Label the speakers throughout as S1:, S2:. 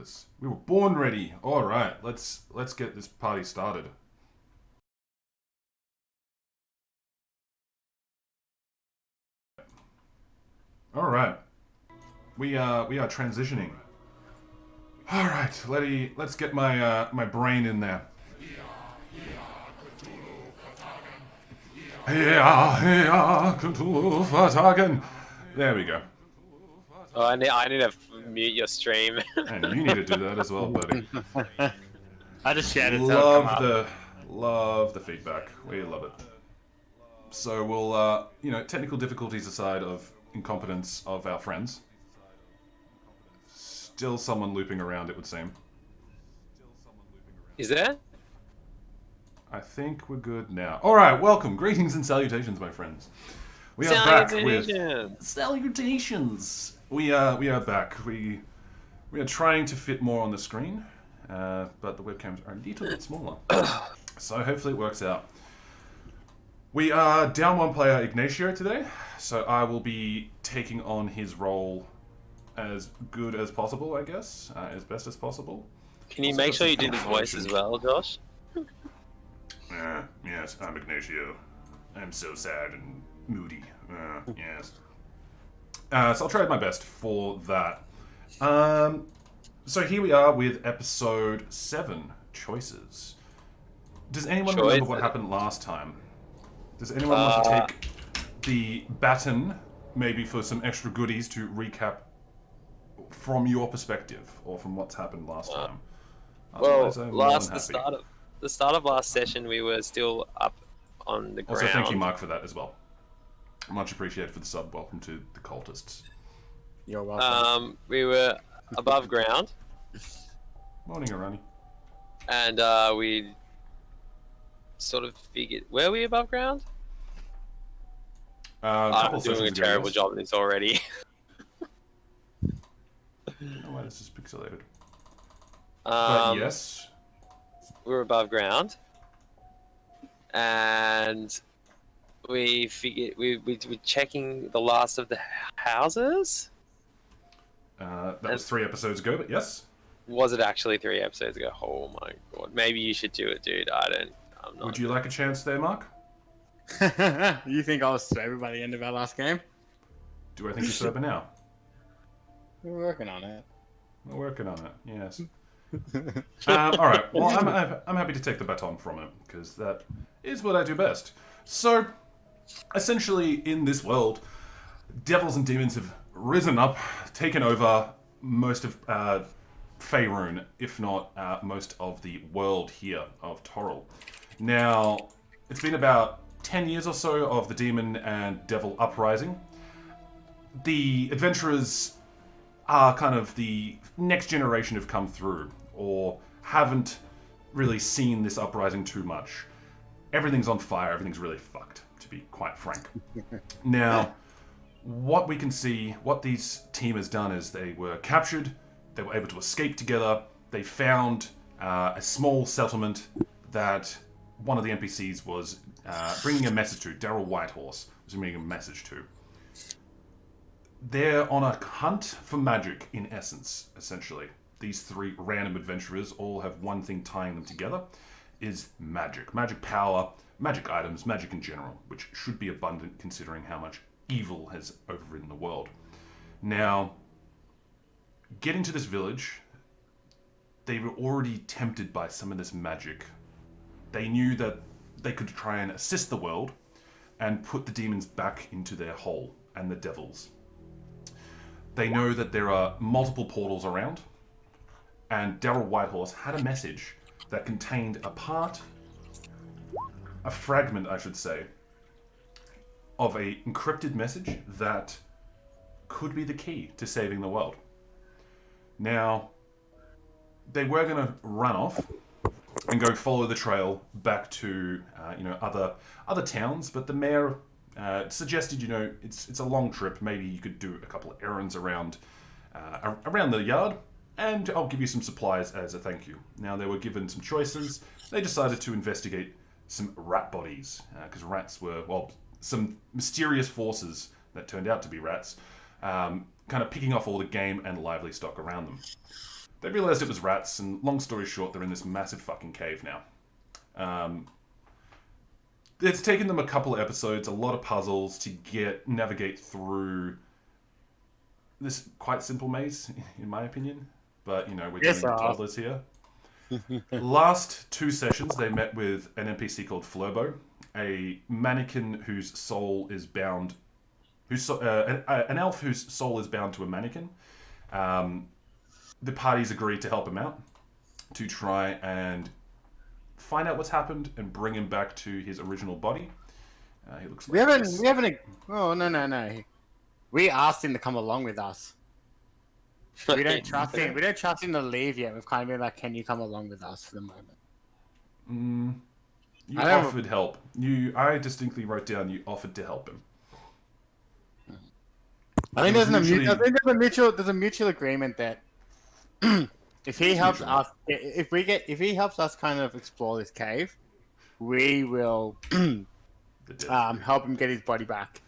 S1: this. We were born ready. All right, let's get this party started. All right, we are transitioning. All right, let's get my brain in there. Yeah, Cthulhu Fatagan. There we go.
S2: Oh, I need to mute your stream.
S1: And you need to do that as well, buddy.
S3: I just shared it. So it'll come up.
S1: Love the feedback. We love it. So we'll, technical difficulties aside of incompetence of our friends. Still someone looping around, it would seem.
S2: Is there?
S1: I think we're good now. All right, welcome, greetings and salutations, my friends. We are back with salutations. We are back. We are trying to fit more on the screen, but the webcams are a little bit smaller. So hopefully it works out. We are down one player, Ignacio, today, so I will be taking on his role as good as possible, I guess, as best as possible.
S2: Can you make sure you do the voice as well, Josh?
S1: Yes, I'm Ignacio. I'm so sad and moody. Yes. So I'll try my best for that. So here we are with episode 7, Choices. Does anyone remember what happened last time? Does anyone want to take the baton, maybe for some extra goodies to recap from your perspective, or from what's happened last time?
S2: Well, the start of last session, we were still up on the ground.
S1: Also, thank you, Mark, for that as well. Much appreciated for the sub. Welcome to the cultists.
S3: You're welcome.
S2: We were above ground.
S1: Morning, Arani.
S2: And we sort of figured... Were we above ground? I'm doing a terrible job at this already.
S1: Oh, wait, this is pixelated.
S2: But
S1: yes.
S2: We were above ground. And we figured we were checking the last of the houses.
S1: That was 3 episodes ago, but yes.
S2: Was it actually 3 episodes ago? Oh my god! Maybe you should do it, dude. I'm not.
S1: Would you like a chance there, Mark?
S3: You think I was sober by the end of our last game?
S1: Do I think you're sober now?
S3: We're working on it.
S1: We're working on it. Yes. All right. Well, I'm happy to take the baton from it because that is what I do best. So, essentially, in this world, devils and demons have risen up, taken over most of Faerun, if not most of the world here of Toril. Now, it's been about 10 years or so of the demon and devil uprising. The adventurers are kind of the next generation have come through, or haven't really seen this uprising too much. Everything's on fire, everything's really fucked, to be quite frank. Now, what we can see, what this team has done is they were captured, they were able to escape together, they found a small settlement that one of the NPCs was bringing a message to, Daryl Whitehorse was bringing a message to. They're on a hunt for magic, in essence, essentially. These 3 random adventurers all have one thing tying them together, is magic. Magic power, magic items, magic in general, which should be abundant considering how much evil has overridden the world. Now, getting to this village, they were already tempted by some of this magic. They knew that they could try and assist the world and put the demons back into their hole, and the devils. They know that there are multiple portals around, and Daryl Whitehorse had a message that contained a fragment, I should say, of a encrypted message that could be the key to saving the world. Now, they were going to run off and go follow the trail back to other towns, but the mayor suggested, it's a long trip. Maybe you could do a couple of errands around the yard, and I'll give you some supplies as a thank you. Now, they were given some choices. They decided to investigate some rat bodies, because rats were, some mysterious forces that turned out to be rats, kind of picking off all the game and lively stock around them. they realized it was rats, and long story short, they're in this massive fucking cave now. It's taken them a couple of episodes, a lot of puzzles to navigate through this quite simple maze, in my opinion. But, you know, we're dealing with toddlers here. Last 2 sessions, they met with an NPC called Flurbo, a mannequin whose soul is bound... an elf whose soul is bound to a mannequin. The parties agreed to help him out, to try and find out what's happened and bring him back to his original body. He looks like
S3: we haven't. Oh no. We asked him to come along with us. We don't trust him. We don't trust him to leave yet. We've kind of been like, "Can you come along with us for the moment?"
S1: You offered help. I distinctly wrote down you offered to help him.
S3: I think there's a mutual agreement that if he helps us, if he helps us kind of explore this cave, we will help him get his body back.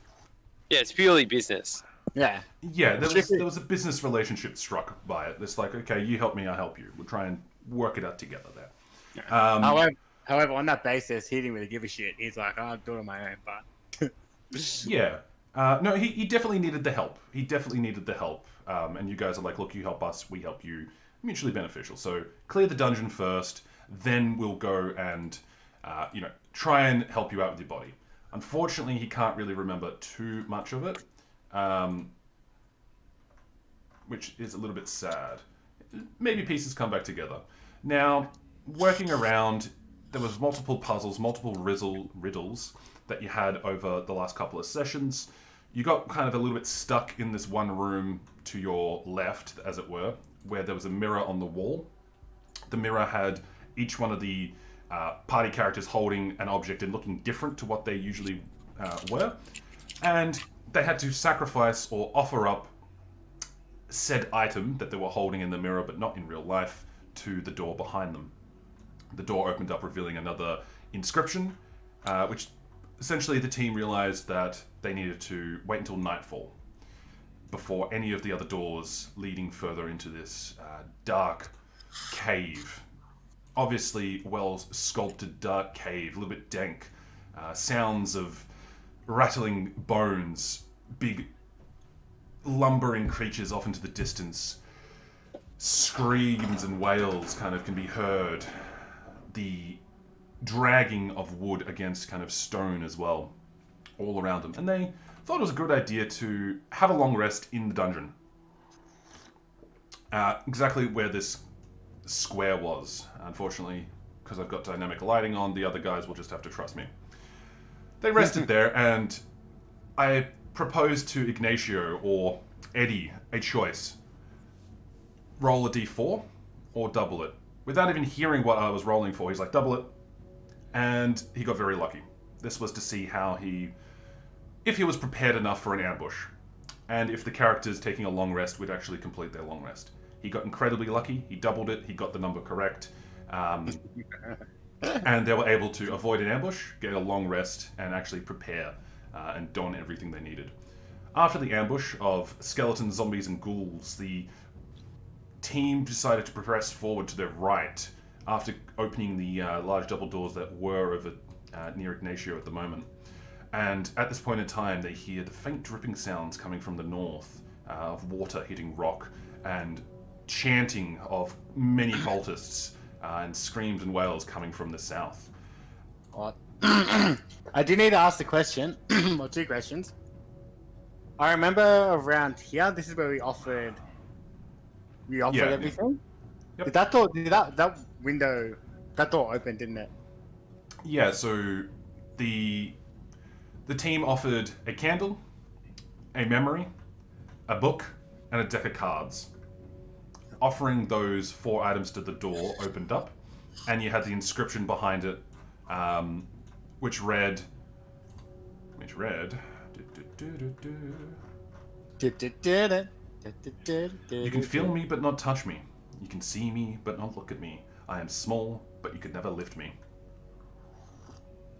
S2: Yeah, it's purely business.
S3: Yeah.
S1: Yeah, there was a business relationship struck by it. It's like, okay, you help me, I help you. We'll try and work it out together there.
S3: Yeah. However, on that basis, he didn't really give a shit. He's like, I'll do it on my own, but...
S1: Yeah. No, he definitely needed the help. And you guys are like, look, you help us, we help you. Mutually beneficial. So clear the dungeon first, then we'll go and, try and help you out with your body. Unfortunately, he can't really remember too much of it. Which is a little bit sad. Maybe pieces come back together. Now, working around, there was multiple puzzles, multiple riddles that you had over the last couple of sessions. You got kind of a little bit stuck in this one room to your left, as it were, where there was a mirror on the wall. The mirror had each one of the party characters holding an object and looking different to what they usually were. And they had to sacrifice or offer up said item that they were holding in the mirror, but not in real life, to the door behind them. The door opened up, revealing another inscription, which essentially the team realized that they needed to wait until nightfall before any of the other doors leading further into this dark cave. Obviously, well-sculpted dark cave, a little bit dank. Sounds of rattling bones, big lumbering creatures off into the distance. Screams and wails kind of can be heard. The dragging of wood against kind of stone as well, all around them. And they thought it was a good idea to have a long rest in the dungeon. Exactly where this square was. Unfortunately, because I've got dynamic lighting on, the other guys will just have to trust me. They rested there, and I proposed to Ignacio or Eddie a choice. Roll a d4 or double it. Without even hearing what I was rolling for, he's like, double it. And he got very lucky. This was to see if he was prepared enough for an ambush. And if the characters taking a long rest would actually complete their long rest. He got incredibly lucky. He doubled it. He got the number correct. And they were able to avoid an ambush, get a long rest, and actually prepare and don everything they needed. After the ambush of skeletons, zombies, and ghouls, the team decided to progress forward to their right after opening the large double doors that were over near Ignacio at the moment. And at this point in time, they hear the faint dripping sounds coming from the north of water hitting rock and chanting of many cultists and screams and wails coming from the south.
S3: What? I do need to ask the question, or 2 questions. I remember around here, this is where we offered everything.
S1: Yep.
S3: Did that window, that door opened, didn't it?
S1: Yeah, so the team offered a candle, a memory, a book, and a deck of cards. Offering those 4 items to the door opened up, and you had the inscription behind it, which read. You can feel me but not touch me. You can see me but not look at me. I am small, but you could never lift me.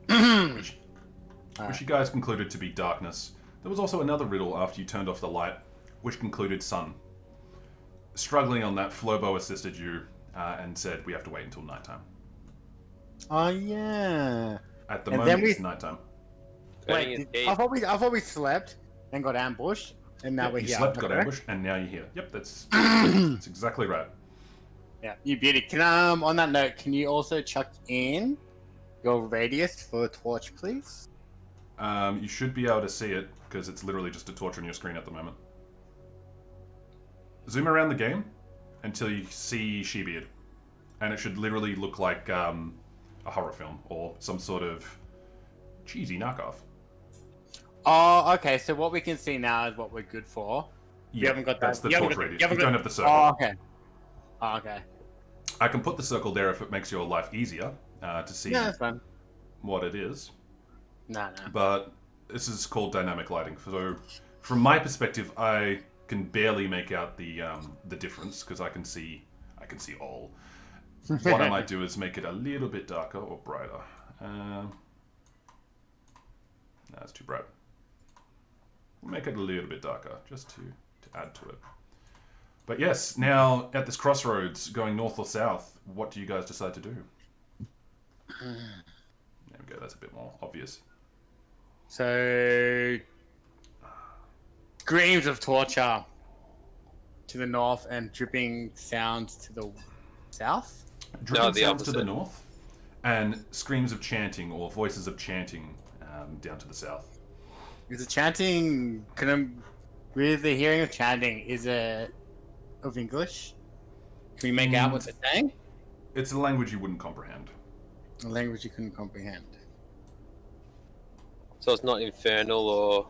S1: which you guys concluded to be darkness. There was also another riddle after you turned off the light, which concluded sun. struggling on that, Flobo assisted you and said we have to wait until nighttime.
S3: Oh yeah.
S1: At the
S3: And
S1: moment,
S3: then
S1: it's nighttime.
S3: Wait, I thought we slept and got ambushed, and now we're
S1: you
S3: here.
S1: slept, got ambushed, and now you're here. Yep, that's exactly right.
S3: Yeah, you beauty. Can on that note, can you also chuck in your radius for a torch, please?
S1: You should be able to see it because it's literally just a torch on your screen at the moment. Zoom around the game until you see Shebeard, and it should literally look like a horror film or some sort of cheesy knockoff.
S3: Oh, okay. So what we can see now is what we're good for.
S1: Yeah,
S3: you haven't got
S1: that's
S3: that.
S1: the torch radius. You don't have the circle.
S3: Oh, okay. Oh, okay.
S1: I can put the circle there if it makes your life easier to see what it is.
S3: No.
S1: But this is called dynamic lighting. So, from my perspective, I can barely make out the difference because I can see all. What I might do is make it a little bit darker or brighter. That's too bright. We'll make it a little bit darker just to add to it. But yes, now at this crossroads, going north or south, what do you guys decide to do? There we go. That's a bit more obvious.
S3: So, screams of torture to the north and dripping sounds to the south?
S1: Dripping sounds to the north, and screams of chanting or voices of chanting down to the south.
S3: Is the chanting, with the hearing of chanting, is it of English? Can we make out what they're saying?
S1: It's a language you wouldn't comprehend.
S3: A language you couldn't comprehend.
S2: So it's not infernal or...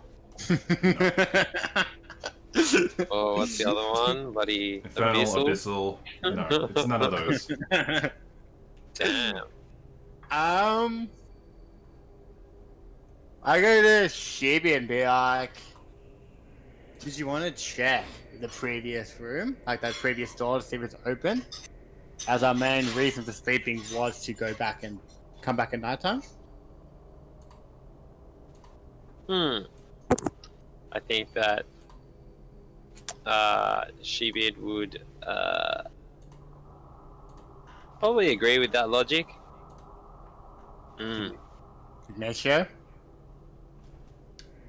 S2: Oh, what's the other one? Bloody
S1: Infernal, abyssal. No, it's none of those.
S2: Damn.
S3: I go to Shibi and be like, did you want to check the previous room, like that previous door, to see if it's open? As our main reason for sleeping was to go back and come back at nighttime.
S2: I think that Shebeard would probably agree with that logic.
S3: Ignacio?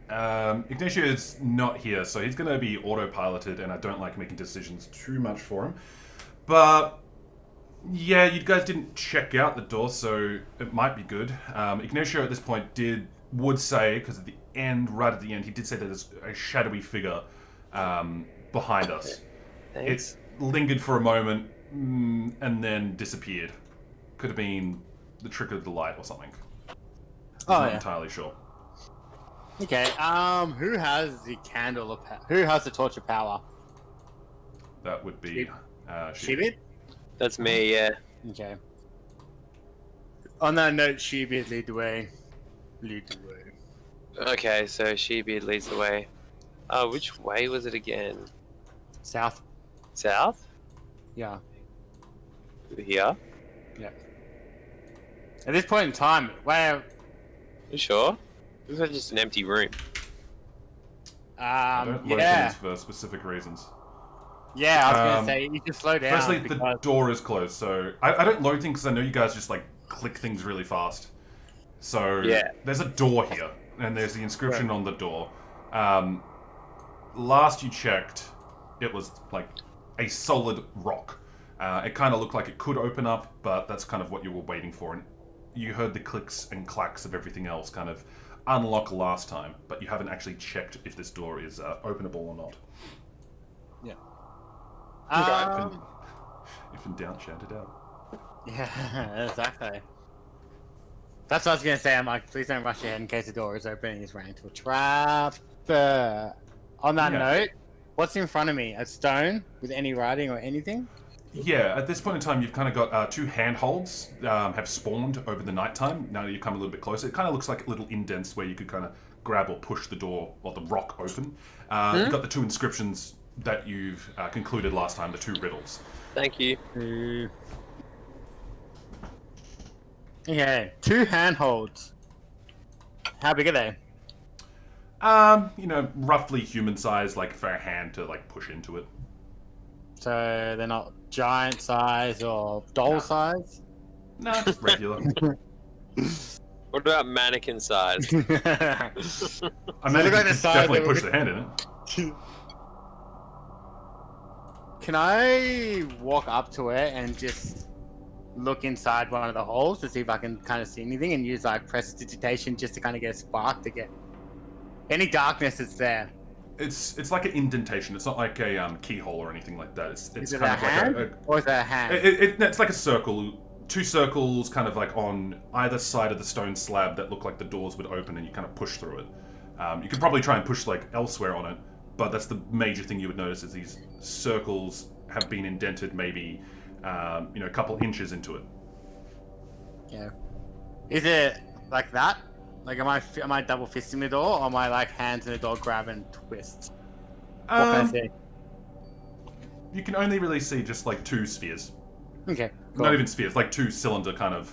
S1: Ignacio is not here, so he's going to be autopiloted, and I don't like making decisions too much for him. But yeah, you guys didn't check out the door, so it might be good. Ignacio at this point would say, because at the end, right at the end, he did say that there's a shadowy figure behind us.
S2: Thanks.
S1: It lingered for a moment and then disappeared. Could have been the trick of the light or something. I'm not entirely sure.
S3: Okay. Who has the candle of who has the torch of power?
S1: That would be
S3: Shebeard?
S2: That's me, yeah.
S3: Okay. On that note, Shebeard lead the way. Lead the way.
S2: Okay, so Shebeard leads the way. Which way was it again?
S3: South.
S2: South?
S3: Yeah.
S2: Here?
S3: Yeah. At this point in time, where...
S2: You sure? This is just an empty room.
S1: I don't load things for specific reasons.
S3: Yeah, I was going to say, you can slow down.
S1: Firstly, the door is closed, so... I don't load things because I know you guys just, like, click things really fast. So, there's a door here, and there's the inscription on the door. Last you checked, it was, like, a solid rock. It kind of looked like it could open up, but that's kind of what you were waiting for. And you heard the clicks and clacks of everything else kind of unlock last time, but you haven't actually checked if this door is openable or not.
S3: Yeah.
S1: If in doubt, shout it out.
S3: Yeah, exactly. That's what I was going to say. I'm like, please don't rush ahead in case the door is open and he's ran into a trap. On that note, what's in front of me? A stone with any writing or anything?
S1: Yeah, at this point in time, you've kind of got two handholds have spawned over the nighttime. Now that you come a little bit closer, it kind of looks like little indents where you could kind of grab or push the door or the rock open. You've got the two inscriptions that you've concluded last time, the two riddles.
S2: Thank you.
S3: Okay, two handholds. How big are they?
S1: Roughly human size, like for a hand to like push into it.
S3: So they're not giant size or doll size?
S1: No, just regular.
S2: What about mannequin size?
S1: I mean, you can definitely push the hand in it.
S3: Can I walk up to it and just look inside one of the holes to see if I can kind of see anything and use like prestidigitation just to kind of get a spark to get any darkness that's there?
S1: It's like an indentation. It's not like a keyhole or anything like that. It's
S3: Is it
S1: kind
S3: a
S1: of
S3: hand?
S1: like
S3: Or is it a hand?
S1: it's like a circle. 2 circles kind of like on either side of the stone slab that look like the doors would open and you kind of push through it. You could probably try and push like elsewhere on it, but that's the major thing you would notice is these circles have been indented maybe a couple inches into it.
S3: Yeah. Is it like that? Like am I double fisting the door or am I like hands in the door grab and twist? What can I see?
S1: You can only really see just like 2 spheres.
S3: Okay. Cool.
S1: Not even spheres, like 2 cylinder kind of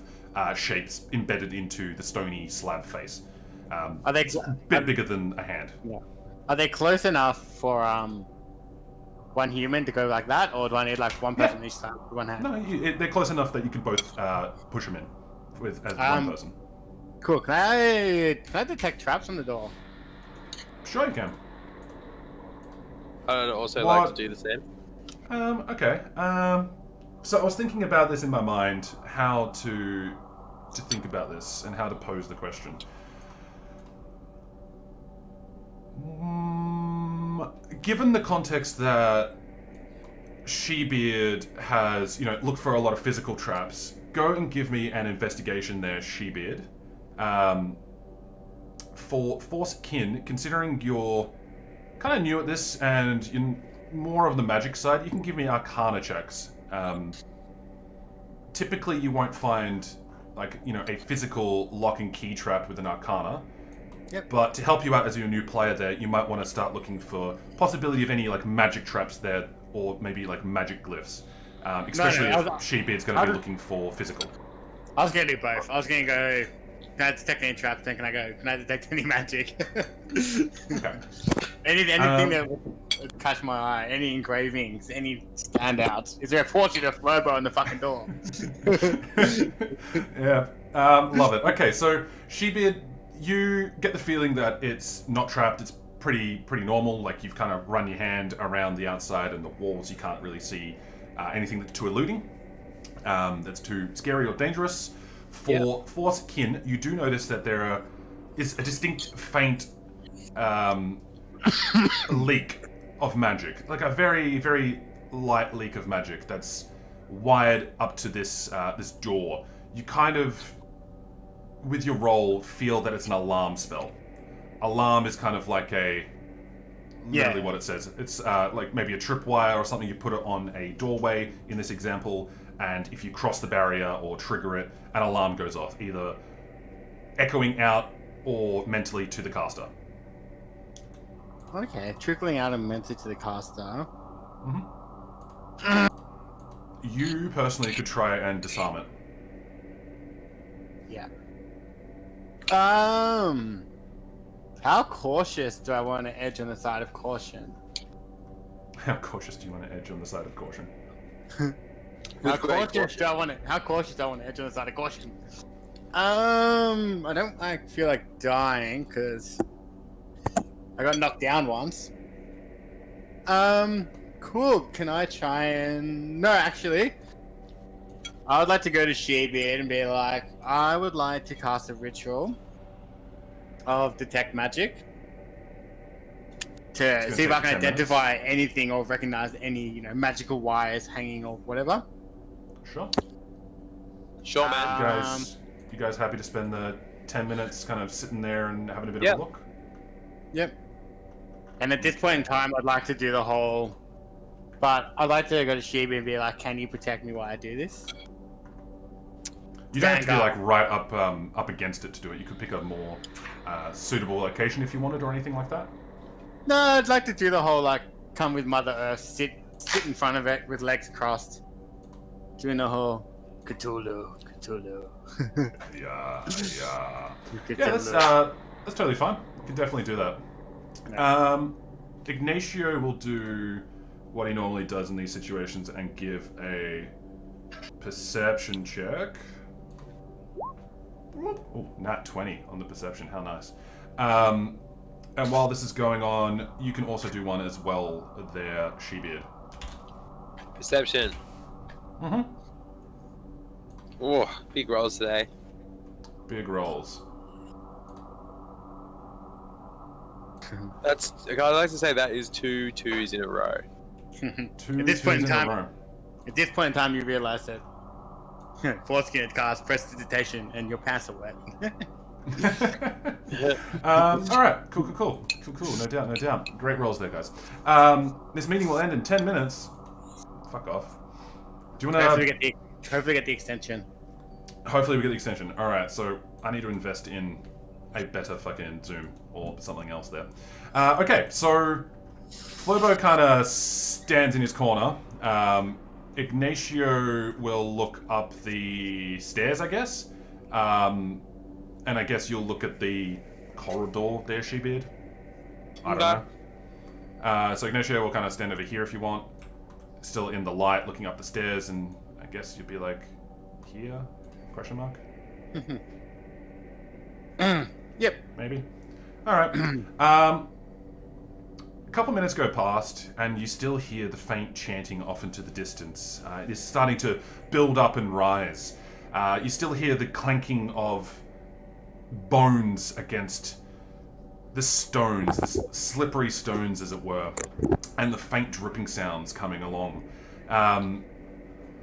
S1: shapes embedded into the stony slab face.
S3: Are they
S1: it's a bit bigger than a hand?
S3: Yeah. Are they close enough for one human to go like that, or do I need like one person each side with one hand?
S1: No, they're close enough that you can both push them in as one person.
S3: Cool. Can I detect traps on the door?
S1: Sure, you can.
S2: I'd also like to do the same.
S1: Okay. So I was thinking about this in my mind, how to think about this and how to pose the question. Given the context that Shebeard has, looked for a lot of physical traps, go and give me an investigation there, Shebeard. For Force Kin, considering you're kind of new at this and you're more of the magic side, you can give me Arcana checks. Typically, you won't find a physical lock and key trap with an Arcana.
S3: Yep.
S1: But to help you out as you're a new player there, you might want to start looking for possibility of any magic traps there, or maybe magic glyphs. Especially if Shebeard's going to be looking for physical.
S3: I was going to do both. I was going to go, can I detect any traps? Then can I detect any magic?
S1: Okay.
S3: Anything that would catch my eye, any engravings, any standouts. Is there a portrait of Robo on the fucking door?
S1: Yeah, love it. Okay, so Shebeard, you get the feeling that it's not trapped. It's pretty normal. Like you've kind of run your hand around the outside and the walls. You can't really see anything that's too eluding, that's too scary or dangerous. For Force Kin, you do notice that there is a distinct faint leak of magic, like a very, very light leak of magic that's wired up to this door. You kind of, with your roll, feel that it's an alarm spell. Alarm is kind of like literally what it says. It's like maybe a tripwire or something. You put it on a doorway in this example, and if you cross the barrier or trigger it, an alarm goes off, either echoing out or mentally to the caster.
S3: Okay, trickling out and mentally to the caster.
S1: Mm-hmm. You personally could try and disarm it.
S3: Yeah. How cautious do I want to edge on the side of caution?
S1: How cautious do you want to edge on the side of caution?
S3: How cautious do I want to edge on the side of caution? I don't feel like dying because I got knocked down once. Cool. Can I try and... No, actually. I would like to go to Shebeard and be like, I would like to cast a ritual of Detect Magic to see if I can identify anything or recognize any, magical wires hanging or whatever.
S1: Sure.
S2: Sure, man.
S1: You guys happy to spend the 10 minutes kind of sitting there and having a bit of a look?
S3: Yep. And at this point in time, I'd like to do the whole... But I'd like to go to Shebeard and be like, can you protect me while I do this?
S1: You don't have to be like right up against it to do it. You could pick a more suitable location if you wanted, or anything like that.
S3: No, I'd like to do the whole come with Mother Earth, sit in front of it with legs crossed, doing the whole Cthulhu.
S1: Yeah. Yeah, that's totally fine. You can definitely do that.
S3: Yeah.
S1: Ignacio will do what he normally does in these situations and give a perception check. Oh, nat 20 on the perception. How nice. And while this is going on, you can also do one as well there, Shebeard.
S2: Perception.
S1: Mm-hmm.
S2: Oh, big rolls today.
S1: Big rolls.
S2: That's. I'd like to say that is 2 2s in a row.
S3: At this point in time, you realize that foreskin cast prestidigitation and your pants are wet.
S1: All right, cool. No doubt. Great rolls there, guys. This meeting will end in 10 minutes. Fuck off. Do you want to?
S3: Hopefully get the extension.
S1: Hopefully we get the extension. All right, so I need to invest in a better fucking Zoom or something else there. Okay, so Flobo kind of stands in his corner. Ignacio will look up the stairs, I guess. And I guess you'll look at the corridor there, Shebeard. I don't know. So Ignacio will kind of stand over here if you want. Still in the light, looking up the stairs, and I guess you'd be like, here? Question mark?
S3: Yep.
S1: Maybe. All right. A couple minutes go past, and you still hear the faint chanting off into the distance. It is starting to build up and rise. You still hear the clanking of bones against the stones, the slippery stones, as it were, and the faint dripping sounds coming along.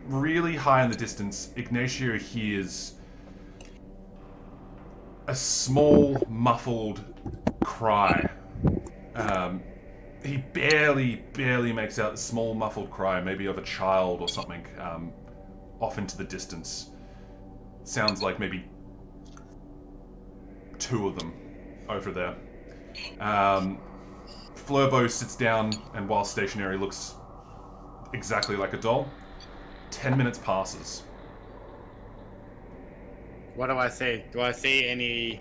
S1: Really high in the distance, Ignacio hears a small, muffled cry. He barely makes out the small, muffled cry, maybe of a child or something, off into the distance. Sounds like maybe 2 of them over there. Flurbo sits down and, while stationary, looks exactly like a doll. 10 minutes passes.
S3: What do I see? Do I see any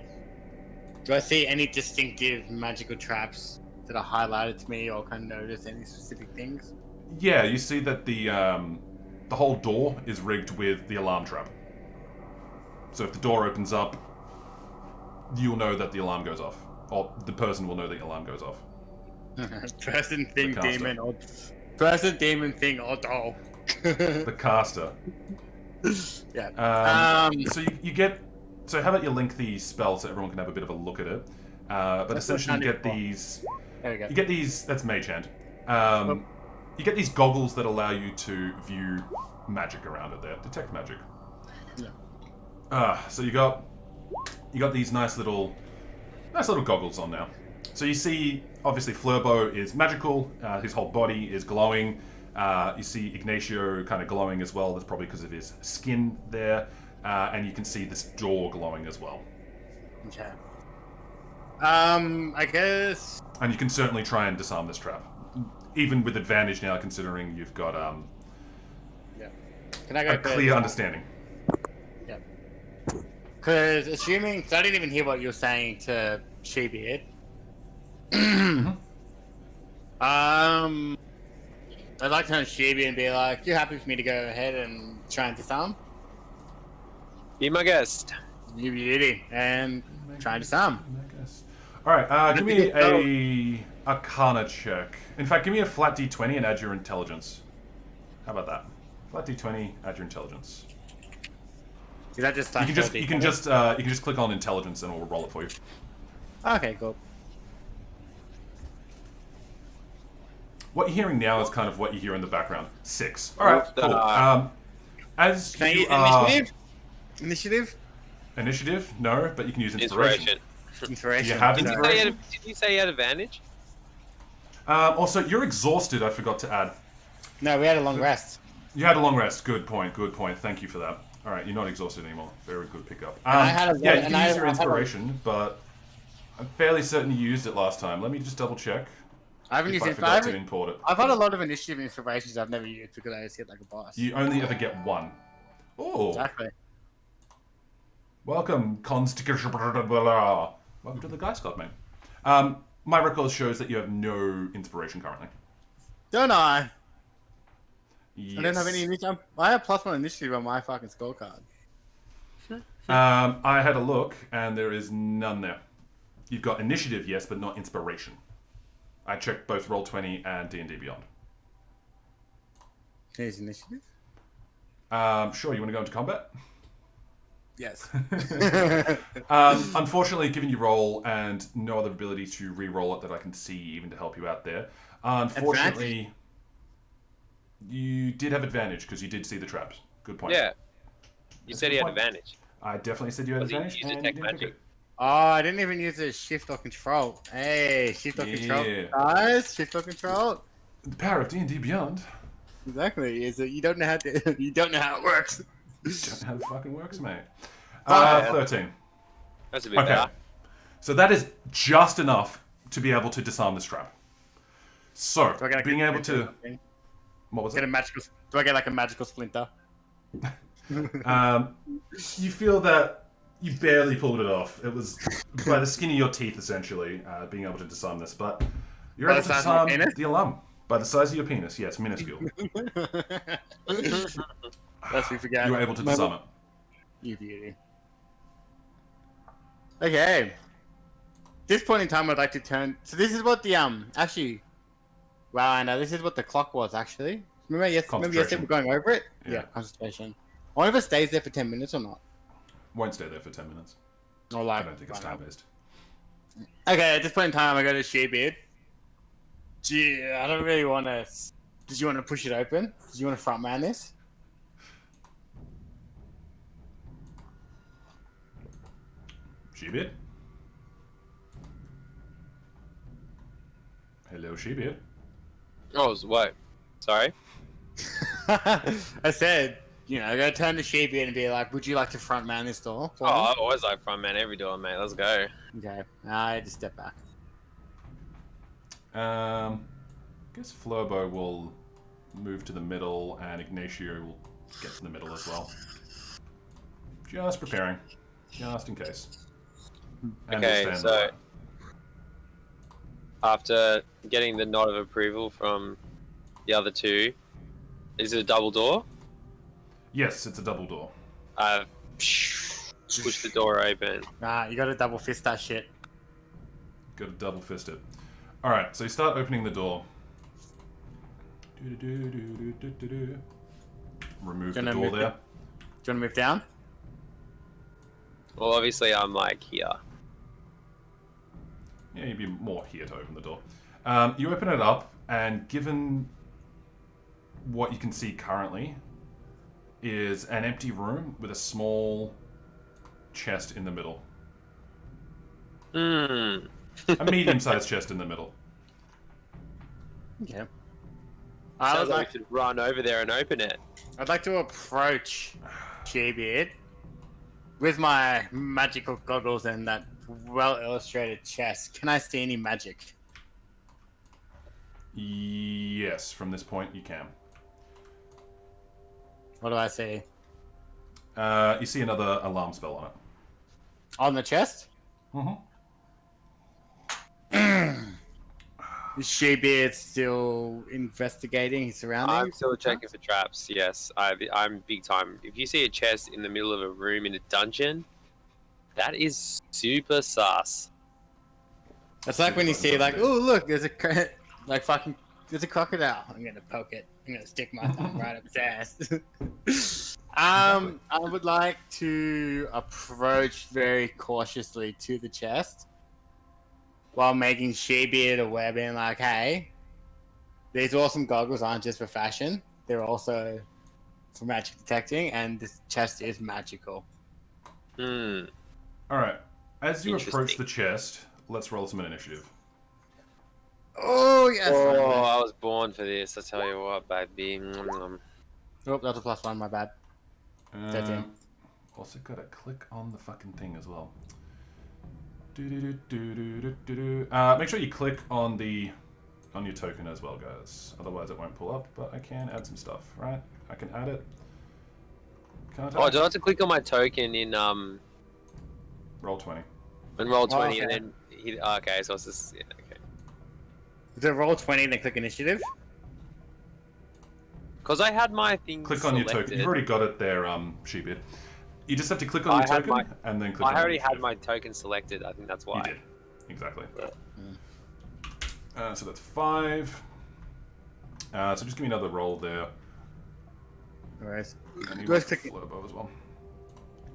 S3: distinctive magical traps that are highlighted to me, or can notice any specific things?
S1: Yeah, you see that the whole door is rigged with the alarm trap. So if the door opens up, you'll know that the alarm goes off. Or the person will know the alarm goes off.
S3: Person, thing, demon, or thing, or doll.
S1: The caster.
S3: Yeah.
S1: So you get. So how about you link the spell so everyone can have a bit of a look at it? But essentially, you get these.
S3: There we go.
S1: You get these. That's mage hand. You get these goggles that allow you to view magic around it. There, detect magic.
S3: Yeah.
S1: So you got these nice little goggles on now. So you see, obviously, Flurbo is magical. His whole body is glowing. You see Ignacio kind of glowing as well. That's probably because of his skin there. And you can see this door glowing as well.
S3: Okay. I guess.
S1: And you can certainly try and disarm this trap, even with advantage now, considering you've got
S3: Yeah. Can I go
S1: a clear understanding.
S3: Yeah. Because assuming, because I didn't even hear what you were saying to Shebeard. I'd like to turn to Shebeard and be like, "You happy for me to go ahead and try and disarm?"
S2: Be my guest.
S3: You beauty, and try and disarm.
S1: All right, give me a Arcana check. In fact, give me a flat D20 and add your intelligence. How about that? Flat D20, add your intelligence.
S3: Is that just
S1: you can just click on intelligence and we'll roll it for you.
S3: Okay, cool.
S1: What you're hearing now is kind of what you hear in the background. 6. All right, cool. As you
S3: Initiative?
S1: Initiative? No, but you can use inspiration.
S3: Inspiration.
S1: You have
S2: Did you say you had advantage?
S1: Also, you're exhausted. I forgot to add.
S3: No, we had a long rest.
S1: You had a long rest. Good point. Thank you for that. All right, you're not exhausted anymore. Very good pickup. You can use your inspiration, but I'm fairly certain you used it last time. Let me just double check.
S3: I haven't used it.
S1: To import it.
S3: I've had a lot of initiative inspirations I've never used because I just hit like a boss.
S1: You only ever get 1. Oh.
S3: Exactly.
S1: Welcome, Welcome to the Guy Scott, mate. My record shows that you have no inspiration currently.
S3: Don't I? I don't have any initiative. I have +1 initiative on my fucking scorecard.
S1: I had a look, and there is none there. You've got initiative, yes, but not inspiration. I checked both Roll20 and D&D Beyond.
S3: Here's initiative.
S1: Sure, you want to go into combat?
S3: Yes.
S1: Unfortunately, given you roll and no other ability to re-roll it that I can see even to help you out there, unfortunately, you did have advantage because you did see the traps. Good point.
S2: Yeah. You said he had advantage.
S1: I definitely said you had advantage.
S2: Use
S1: And you
S2: detect
S1: didn't pick
S2: magic.
S1: it.
S3: Oh, I didn't even use the shift or control. Hey, shift or control. Guys, shift or control.
S1: The power of D&D Beyond.
S3: Exactly. Is that you don't know how to you don't know how it works.
S1: Don't know how it fucking works, mate.
S2: Yeah.
S1: 13.
S2: That's a bit better.
S1: So that is just enough to be able to disarm this trap. So, being able to... What was it?
S3: Do I get like a magical splinter?
S1: You feel that you barely pulled it off. It was by the skin of your teeth, essentially, being able to disarm this. But you're able to disarm the alarm. By the size of your penis, yes, minuscule.
S3: Lest we forget.
S1: You were able to disarm it.
S3: You beauty. Okay. This point in time, I'd like to turn. So this is what the actually. Wow, I know this is what the clock was actually. Remember yesterday we're going over it. Yeah, concentration. I wonder if it stays there for 10 minutes or not.
S1: Won't stay there for 10 minutes.
S3: Or like,
S1: I don't think it's time-based.
S3: Okay, at this point in time, I go to Shearbeard. Gee, I don't really want to. Did you want to push it open? Did you want to frontman this?
S1: Sheebeard? Hello, Sheebeard.
S2: Oh, what? Sorry?
S3: I said, I gotta turn to Sheebeard and be like, would you like to frontman this door?
S2: Oh, I always like front man every door, mate. Let's go.
S3: Okay, I just step back.
S1: I guess Flurbo will move to the middle, and Ignacio will get to the middle as well. Just preparing. Just in case. And
S2: okay, so after getting the nod of approval from the other two, is it a double door?
S1: Yes, it's a double door.
S2: Push the door open.
S3: Nah, you gotta double fist that shit.
S1: Gotta double fist it. Alright, so you start opening the door. Remove the door there.
S3: Do you want to move down?
S2: Well, obviously I'm like here.
S1: Yeah, you'd be more here to open the door. You open it up, and given what you can see currently is an empty room with a small chest in the middle. A medium-sized chest in the middle.
S3: Okay.
S2: Sounds like we should run over there and open it.
S3: I'd like to approach Shearbeard with my magical goggles and that well-illustrated chest. Can I see any magic?
S1: Yes, from this point you can.
S3: What do I see?
S1: You see another alarm spell on it.
S3: On the chest?
S1: Mm-hmm.
S3: Is Shearbeard still investigating his surroundings?
S2: I'm still checking for traps, yes. I'm big time. If you see a chest in the middle of a room in a dungeon, that is super sus.
S3: It's like when you see, like, oh, look, there's a there's a crocodile. I'm gonna poke it. I'm gonna stick my thumb right up its ass. I would like to approach very cautiously to the chest while making Shearbeard aware, being like, hey, these awesome goggles aren't just for fashion. They're also for magic detecting, and this chest is magical.
S1: Alright. As you approach the chest, let's roll some initiative.
S3: Oh, yes!
S2: Oh, I was born for this, I tell you what, baby.
S3: Oh, that's a +1, my bad. 13.
S1: Also gotta click on the fucking thing as well. Make sure you click on your token as well, guys. Otherwise it won't pull up, but I can add some stuff, right? I can add it. Can't
S2: Oh, do I have to click on my token in
S1: Roll20.
S2: in Roll20
S3: okay.
S2: and then hit, okay, so it's just okay.
S3: Is it Roll20 and then click initiative?
S2: Because I had my thing
S1: Click on your
S2: selected.
S1: token. You've already got it there, Sheepbeard. You just have to click on your token and then click on
S2: I already
S1: initiative.
S2: had my token selected. I think that's why.
S1: You did. Exactly.
S2: Yeah.
S1: So that's 5. So just give me another roll there.
S3: Alright.
S1: And you
S3: Let's
S1: want
S3: click it.
S1: Flurbo as well.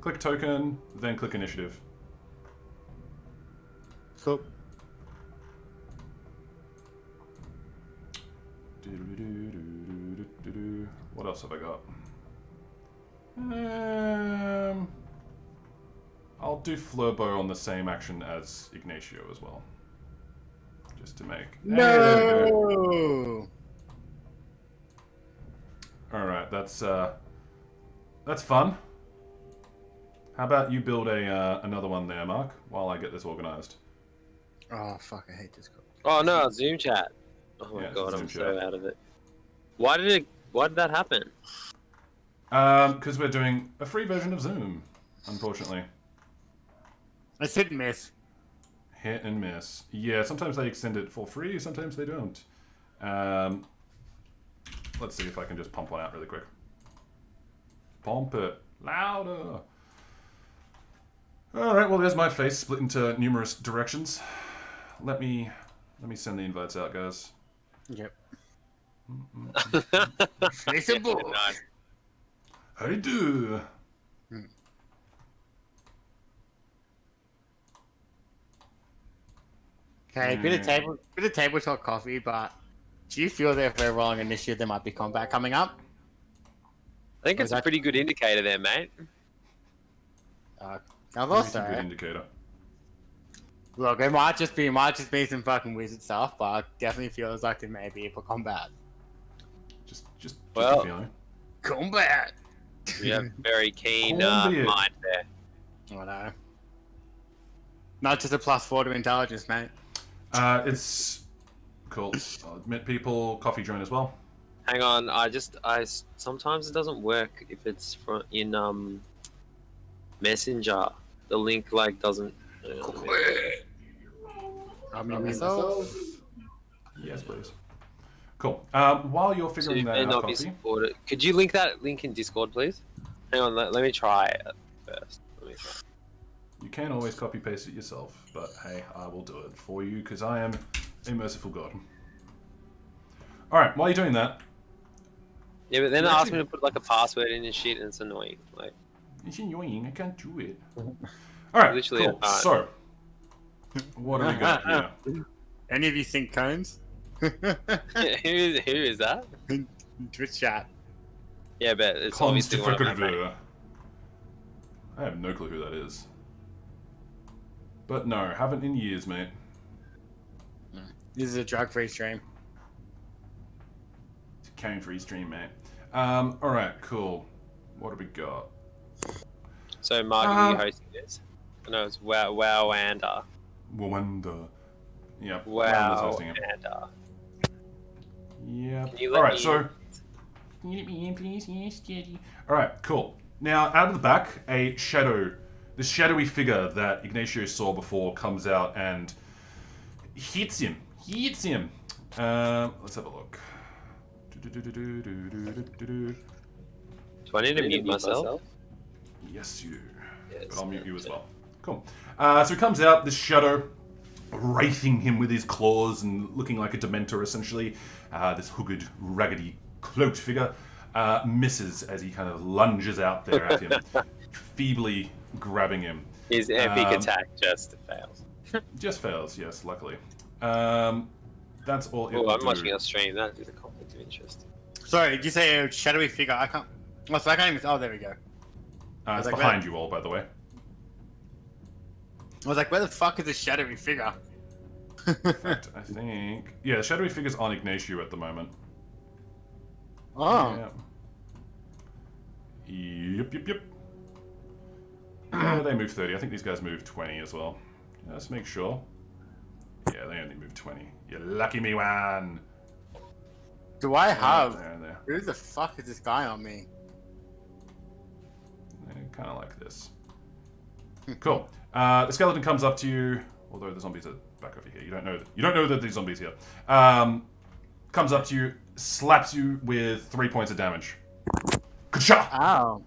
S1: Click token, then click initiative.
S3: Cool.
S1: What else have I got? I'll do Flurbo on the same action as Ignacio as well. Just to make... Hey, there we go.
S3: No.
S1: Alright, that's fun. How about you build another one there, Mark, while I get this organized?
S3: Oh fuck! I hate this.
S2: Oh no, Zoom chat. Oh my
S1: Yeah, it's
S2: god,
S1: Zoom
S2: I'm
S1: chat.
S2: so out of it. Why did that happen?
S1: Because we're doing a free version of Zoom, unfortunately.
S3: It's hit and miss.
S1: Hit and miss. Yeah, sometimes they extend it for free, sometimes they don't. Let's see if I can just pump one out really quick. Pump it. Louder. Alright, well there's my face split into numerous directions. Let me send the invites out, guys.
S3: Yep. Face a bull.
S2: Nice.
S1: How do you do?
S3: Okay, bit of tabletop coffee, but do you feel that if we're rolling initiative, there might be combat coming up?
S2: I think it's a pretty good indicator there, mate.
S3: I've
S1: Pretty
S3: also
S1: good indicator.
S3: look. It might just be some fucking wizard stuff, but I definitely feels like there may be for combat.
S1: Just
S2: Well-
S1: a feeling.
S3: Combat.
S2: You have very keen
S1: Columbian.
S2: mind there.
S3: I know. Not just a +4 to intelligence, mate.
S1: It's cool. I'll admit people coffee join as well.
S2: Hang on, sometimes it doesn't work if it's in Messenger. The link like doesn't.
S3: I mean myself.
S1: Yes, please. Cool. While you're figuring that out,
S2: not be
S1: coffee.
S2: supported. Could you link that link in Discord, please? Hang on, let me try it first. Let me try.
S1: You can always copy paste it yourself, but hey, I will do it for you because I am a merciful god. All right, while you're doing that,
S2: Yeah, but then
S1: You
S2: it asks
S1: actually-
S2: me to put like a password in and shit, and it's annoying. Like,
S1: it's annoying. I can't do it. All right,
S2: Literally,
S1: cool.
S2: I can't.
S1: So, what do we got here?
S3: Any of you think cones?
S2: who is that?
S3: Twitch chat.
S2: Yeah, but it's obviously one of my mates.
S1: Constificator. I have no clue who that is. But no, haven't in years, mate.
S3: This is a drug-free stream.
S1: It's a cane-free stream, mate. Alright, cool. What do we got?
S2: So, Mark, are you hosting this? No, it's Wow and
S1: Wanda. Yeah, Wanda's
S2: Wow
S1: hosting it.
S2: and
S1: Yeah.
S2: Can you let
S1: Alright,
S2: me
S1: so... Can you let me in, please? Yes, Daddy. Alright, cool. Now, out of the back, this shadowy figure that Ignacio saw before comes out and hits him. Let's have a look.
S2: Do I need to mute myself?
S1: Yes, you do.
S2: Yes,
S1: But I'll mute you as well. Cool. So he comes out, this shadow, wraithing him with his claws and looking like a dementor, essentially. This hooded, raggedy, cloaked figure misses as he kind of lunges out there at him, feebly grabbing him.
S2: His epic attack just fails.
S1: Just fails, yes, luckily. That's all it
S2: Oh,
S1: will
S2: I'm
S1: do.
S2: watching a stream. That is a conflict of interest.
S3: Sorry, did you say a shadowy figure? I can't. Oh, so I can't even. Oh, there we go.
S1: It's
S3: like,
S1: behind you all, by the way.
S3: I was like, where the fuck is this shadowy figure?
S1: In fact, I think... Yeah, the shadowy figure's on Ignacio at the moment.
S3: Oh.
S1: Yeah. Yep. Yeah, they move 30. I think these guys move 20 as well. Let's make sure. Yeah, they only move 20. You lucky me one.
S3: Do I have?
S1: There and there.
S3: Who the fuck is this guy on me?
S1: Kind of like this. Cool. The skeleton comes up to you, although the zombies are back over here. You don't know that. You don't know that there's zombies here. Comes up to you, slaps you with 3 points of damage. Ka-cha!
S3: Oh.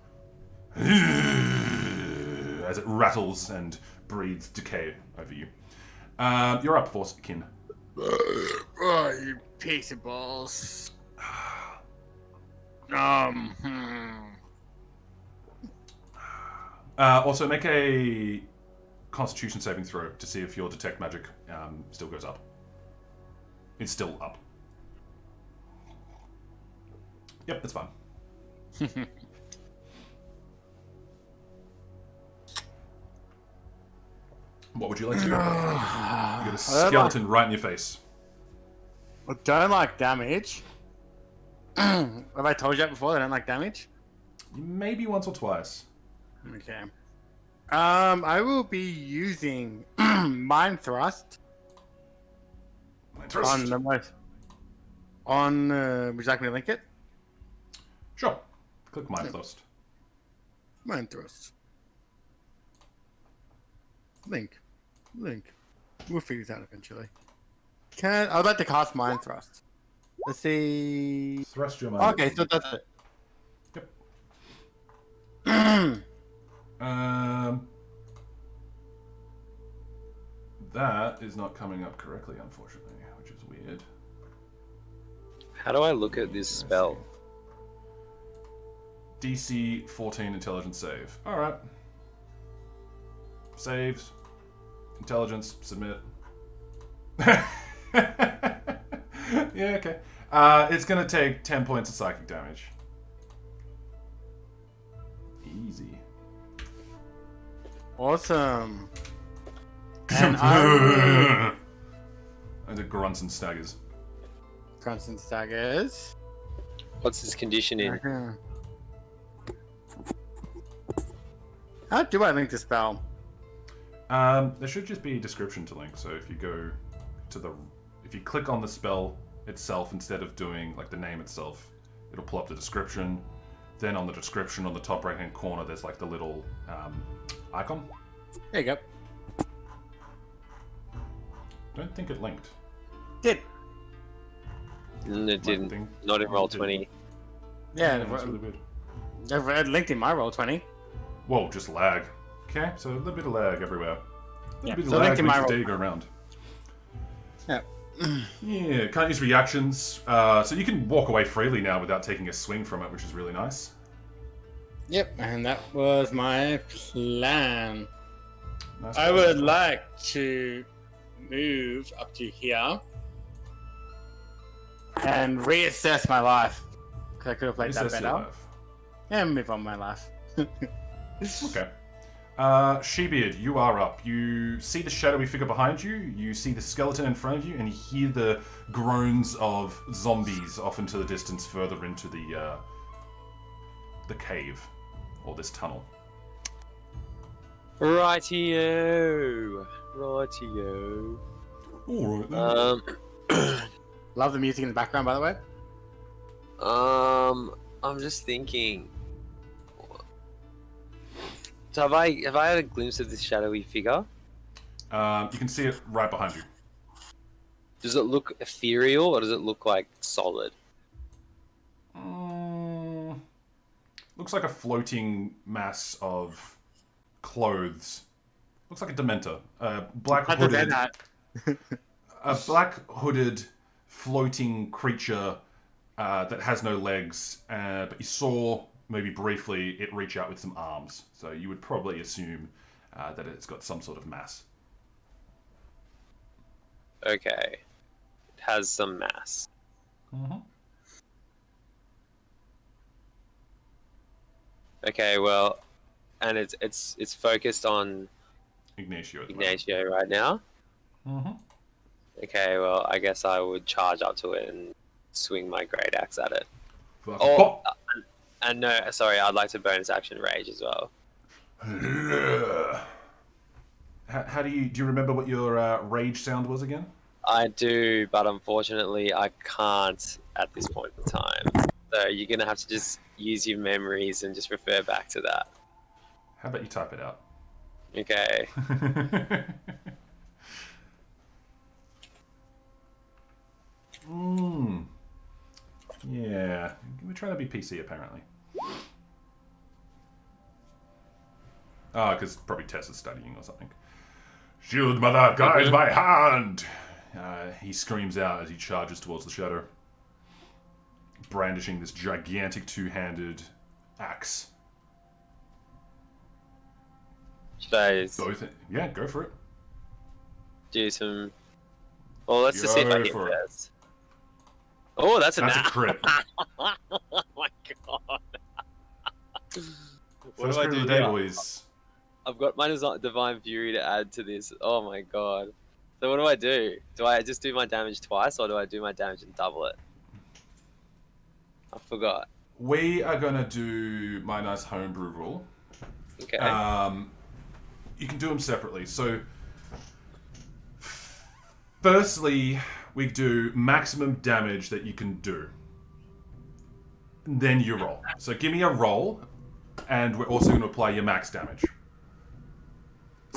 S1: As it rattles and breathes decay over you. You're up, Forcekin.
S3: Oh, you piece of balls.
S1: Also, make a Constitution saving throw to see if your detect magic still goes up. It's still up. Yep, that's fine. What would you like to do? You got a skeleton right in your face.
S3: I don't like damage. Have I told you that before? I don't like damage.
S1: Maybe once or twice.
S3: Okay. I will be using Mind Thrust on the most. On would you like me to link it?
S1: Sure. Click Mind Thrust.
S3: Mind Thrust. Link. We'll figure this out eventually. I'd like to cast Mind Thrust. Let's see.
S1: Thrust your mind.
S3: Okay, so that's it.
S1: Yep. That is not coming up correctly, unfortunately, which is weird.
S2: How do I look at this spell?
S1: DC 14 intelligence save. Alright. Saves. Intelligence. Submit. Yeah, okay. It's going to take 10 points of psychic damage. Easy.
S3: Awesome.
S1: And it grunts and staggers.
S3: Constant staggers.
S2: What's his condition in?
S3: How do I link the spell?
S1: There should just be a description to link. So if you go to if you click on the spell itself instead of doing like the name itself, it'll pull up the description. Then on the description on the top right hand corner, there's like the little icon.
S3: There you go.
S2: Don't
S1: think it linked.
S3: Did.
S2: It didn't. Not in Roll20.
S3: Yeah,
S1: that's really weird.
S3: I've linked in my Roll20.
S1: Whoa, just lag. Okay, so a little bit of lag everywhere. A little bit of
S3: so
S1: lag
S3: linked in
S1: makes
S3: my
S1: the day go around.
S3: Yeah.
S1: Yeah, can't use reactions. So you can walk away freely now without taking a swing from it, which is really nice.
S3: Yep, and that was my plan.
S1: Nice
S3: I would like to move up to here and reassess my life. Because I could have played that better. And move on my life.
S1: Okay. Shebeard, you are up. You see the shadowy figure behind you, you see the skeleton in front of you, and you hear the groans of zombies off into the distance further into the cave, or this tunnel.
S2: Rightio.
S1: Alright then.
S3: Love the music in the background, by the way.
S2: I'm just thinking. So have I had a glimpse of this shadowy figure?
S1: You can see it right behind you.
S2: Does it look ethereal or does it look like solid?
S1: Looks like a floating mass of clothes. Looks like a Dementor. A black hooded floating creature that has no legs, but you saw maybe briefly it reach out with some arms. So you would probably assume that it's got some sort of mass.
S2: Okay. It has some mass.
S1: Mm-hmm.
S2: Okay, well, and it's focused on
S1: Ignacio
S2: right now.
S1: Mm-hmm.
S2: Okay, well, I guess I would charge up to it and swing my great axe at it.
S1: Oh,
S2: and no, sorry, I'd like to bonus action rage as well.
S1: How do you remember what your rage sound was again?
S2: I do, but unfortunately, I can't at this point in time. So you're gonna have to just use your memories and just refer back to that.
S1: How about you type it out?
S2: Okay.
S1: trying to be PC, apparently? Ah, because probably Tess is studying or something. Shield mother, guide my hand! He screams out as he charges towards the shadow, brandishing this gigantic two-handed axe.
S2: Should I
S1: Yeah, go for it.
S2: do some... Well, let's just see if I hit
S1: for it.
S2: first. Oh, that's a
S1: crit.
S2: Oh my god. What
S1: First
S2: do I
S1: crit
S2: do
S1: of the day,
S2: now?
S1: boys.
S2: I've got my Divine Fury to add to this. Oh my god. So what do I do? Do I just do my damage twice, or do I do my damage and double it? I forgot.
S1: We are going to do my nice homebrew rule.
S2: Okay.
S1: You can do them separately. So, firstly, we do maximum damage that you can do. Then you roll. So give me a roll, and we're also going to apply your max damage.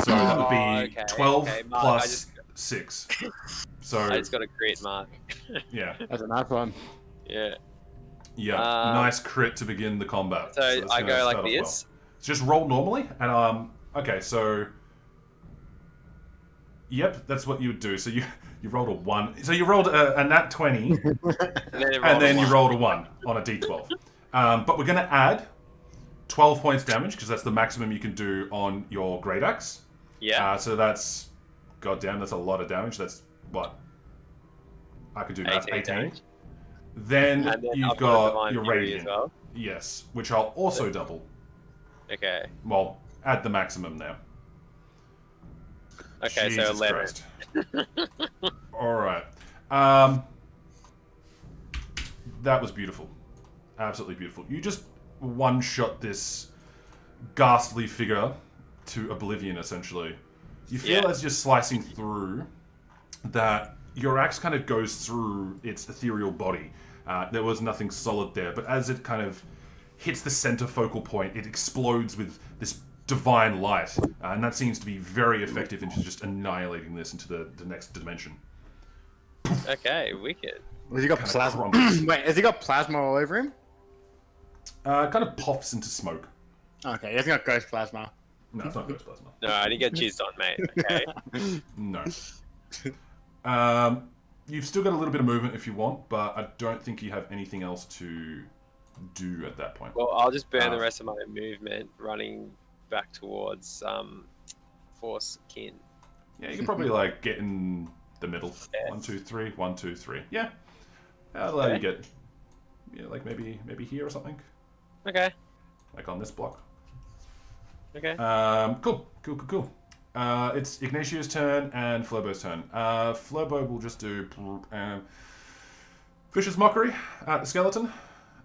S1: So that would be 12
S2: Mark,
S1: plus 6. So
S2: I just got a crit, Mark.
S1: yeah,
S3: That's a nice one.
S2: Yeah.
S1: yeah, nice crit to begin the combat.
S2: So
S1: that's
S2: I
S1: gonna
S2: go
S1: start
S2: like
S1: off
S2: this.
S1: well. Just roll normally, and okay, so yep, that's what you would do. So you rolled a 1. So you rolled a nat 20, and then you rolled a 1 on a d12. But we're gonna add 12 points damage because that's the maximum you can do on your great axe.
S2: Yeah.
S1: So that's, goddamn, that's a lot of damage. That's what I could do. That's 18.
S2: damage.
S1: Then
S2: And then
S1: you've
S2: I've
S1: got
S2: Divine
S1: your
S2: Fury
S1: radiant.
S2: as well.
S1: Yes, which I'll also double.
S2: Okay.
S1: Well, add the maximum now.
S2: Okay,
S1: Jesus
S2: so 11.
S1: Christ. All right. That was beautiful. Absolutely beautiful. You just one-shot this ghastly figure to oblivion, essentially. You feel as you're slicing through that your axe kind of goes through its ethereal body. There was nothing solid there, but as it kind of hits the center focal point, it explodes with this divine light, and that seems to be very effective into just annihilating this into the next dimension.
S2: Okay, wicked.
S3: Has he got
S1: Kinda
S3: plasma?
S1: crumbles.
S3: Wait, has he got plasma all over him?
S1: Kind of puffs into smoke.
S3: Okay, he hasn't got ghost plasma.
S1: No, it's not ghost plasma.
S2: No, I didn't get jizzed on, mate. Okay.
S1: No. You've still got a little bit of movement if you want, but I don't think you have anything else to do at that point.
S2: Well, I'll just burn the rest of my movement running back towards Force Kin.
S1: Yeah, you can probably like get in the middle.
S2: Yeah.
S1: 1, 2, 3. 1, 2, 3. Yeah. That'll allow you to get, yeah, like maybe here or something.
S2: Okay.
S1: Like on this block.
S2: Okay.
S1: Cool. It's Ignatio's turn and Flobo's turn. Flobo will just do Vicious Mockery at the skeleton.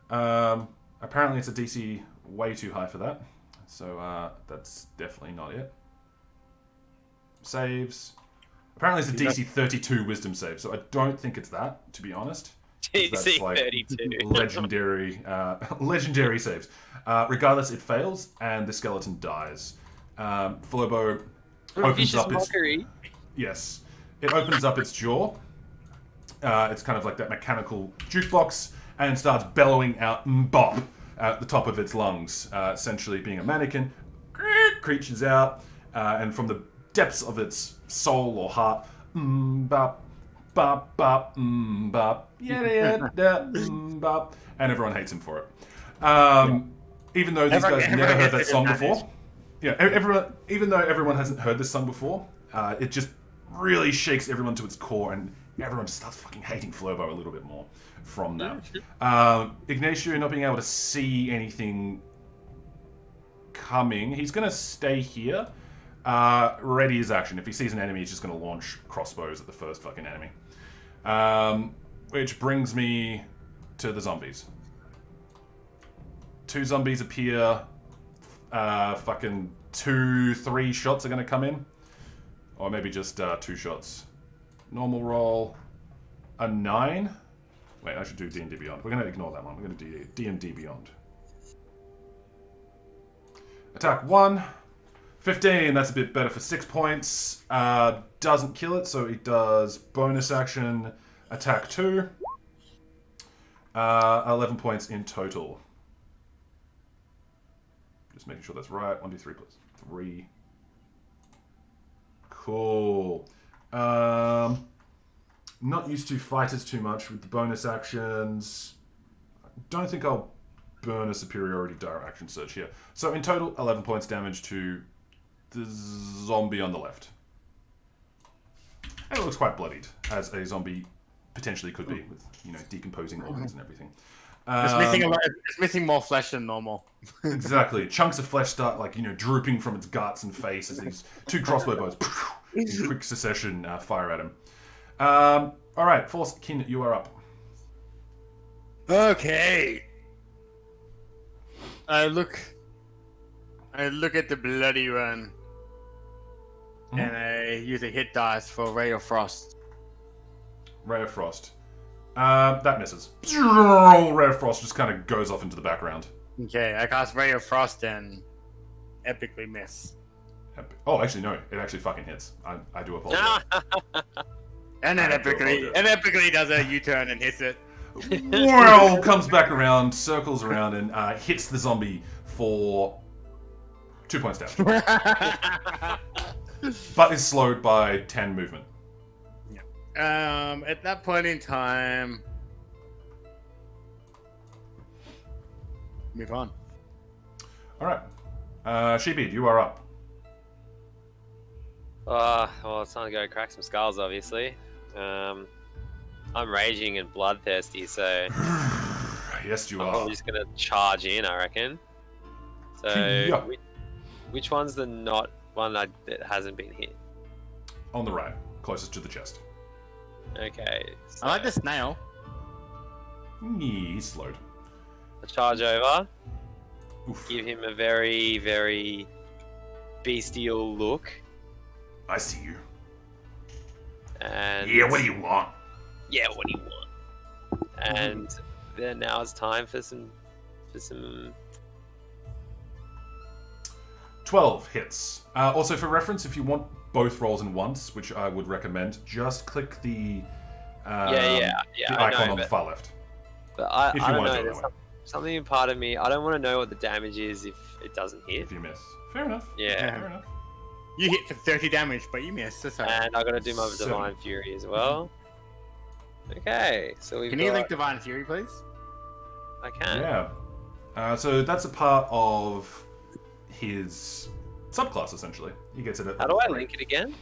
S1: Apparently it's a DC way too high for that. So that's definitely not it. Saves. Apparently it's a DC 32 wisdom save, so I don't think it's that, to be honest.
S2: DC
S1: like
S2: 32.
S1: legendary saves. Regardless, it fails, and the skeleton dies. Flobo opens
S2: Vicious
S1: up its...
S2: Mockery.
S1: Yes. It opens up its jaw. It's kind of like that mechanical jukebox, and starts bellowing out "mbop" at the top of its lungs, essentially being a mannequin. Creatures out, and from the depths of its soul or heart, "mbop, bop, bop, mbop, yeah, mbop," and everyone hates him for it. Even though these guys never heard that song before. Yeah, even though everyone hasn't heard this song before, it just really shakes everyone to its core, and everyone just starts fucking hating Flobo a little bit more from that. Ignatio not being able to see anything coming, he's going to stay here. Ready his action. If he sees an enemy, he's just going to launch crossbows at the first fucking enemy. Which brings me to the zombies. 2 zombies appear. Fucking 2, 3 shots are going to come in. Or maybe just 2 shots. Normal roll. A 9. Wait, I should do D&D Beyond. We're going to ignore that one. We're going to do D&D Beyond. Attack 1. 15. That's a bit better for 6 points. Doesn't kill it, so it does bonus action. Attack 2. 11 points in total. Just making sure that's right. 1, 2, 3 plus 3. Cool. Not used to fighters too much with the bonus actions. Don't think I'll burn a superiority die action search here. So in total, 11 points damage to the zombie on the left. And it looks quite bloodied, as a zombie potentially could be, with decomposing organs and everything.
S3: It's missing more flesh than normal.
S1: Exactly. Chunks of flesh start drooping from its guts and face as these 2 crossbow bolts in quick succession fire at him. All right, Forcekin, you are up.
S3: Okay. I look at the bloody one, and I use a hit dice for Ray of Frost.
S1: Ray of Frost. That misses. Ray of Frost just kind of goes off into the background.
S3: Okay, I cast Ray of Frost and epically miss.
S1: Oh, actually, no. It actually fucking hits. I do apologize.
S3: And then epically does a U-turn and hits it.
S1: Well, comes back around, circles around, and hits the zombie for 2 points damage. But is slowed by 10 movement.
S3: At that point in time, move on.
S1: All right, Sheepy, you are up.
S2: Well, it's time to go crack some skulls, obviously. I'm raging and bloodthirsty, so
S1: Yes, you
S2: I'm
S1: are.
S2: probably just gonna charge in, I reckon. So,
S1: Yeah.
S2: which one's the not one that hasn't been hit?
S1: On the right, closest to the chest.
S2: Okay. So
S3: I like the snail.
S1: He's slowed.
S2: I charge over,
S1: Oof.
S2: give him a very, very bestial look,
S1: I see you.
S2: and
S1: Yeah, what do you want?
S2: Yeah, what do you want? And then now it's time for some
S1: 12 hits. Also, for reference, if you want both rolls in once, which I would recommend, just click the the
S2: I
S1: icon
S2: know,
S1: on the
S2: but-
S1: far left.
S2: But I
S1: If you
S2: don't
S1: wanna
S2: know.
S1: do it
S2: There's
S1: that way.
S2: something in part of me. I don't want to know what the damage is if it doesn't hit.
S1: If you miss. Fair enough.
S2: Yeah.
S1: Fair enough.
S3: You hit for 30 damage, but you missed. That's all right.
S2: And I got to do my
S1: Seven.
S2: Divine Fury as well. Okay, so we've
S3: Can
S2: got...
S3: you link Divine Fury, please?
S2: I can.
S1: Yeah. So that's a part of his subclass, essentially. He gets it at
S2: How do I
S1: level
S2: link it again?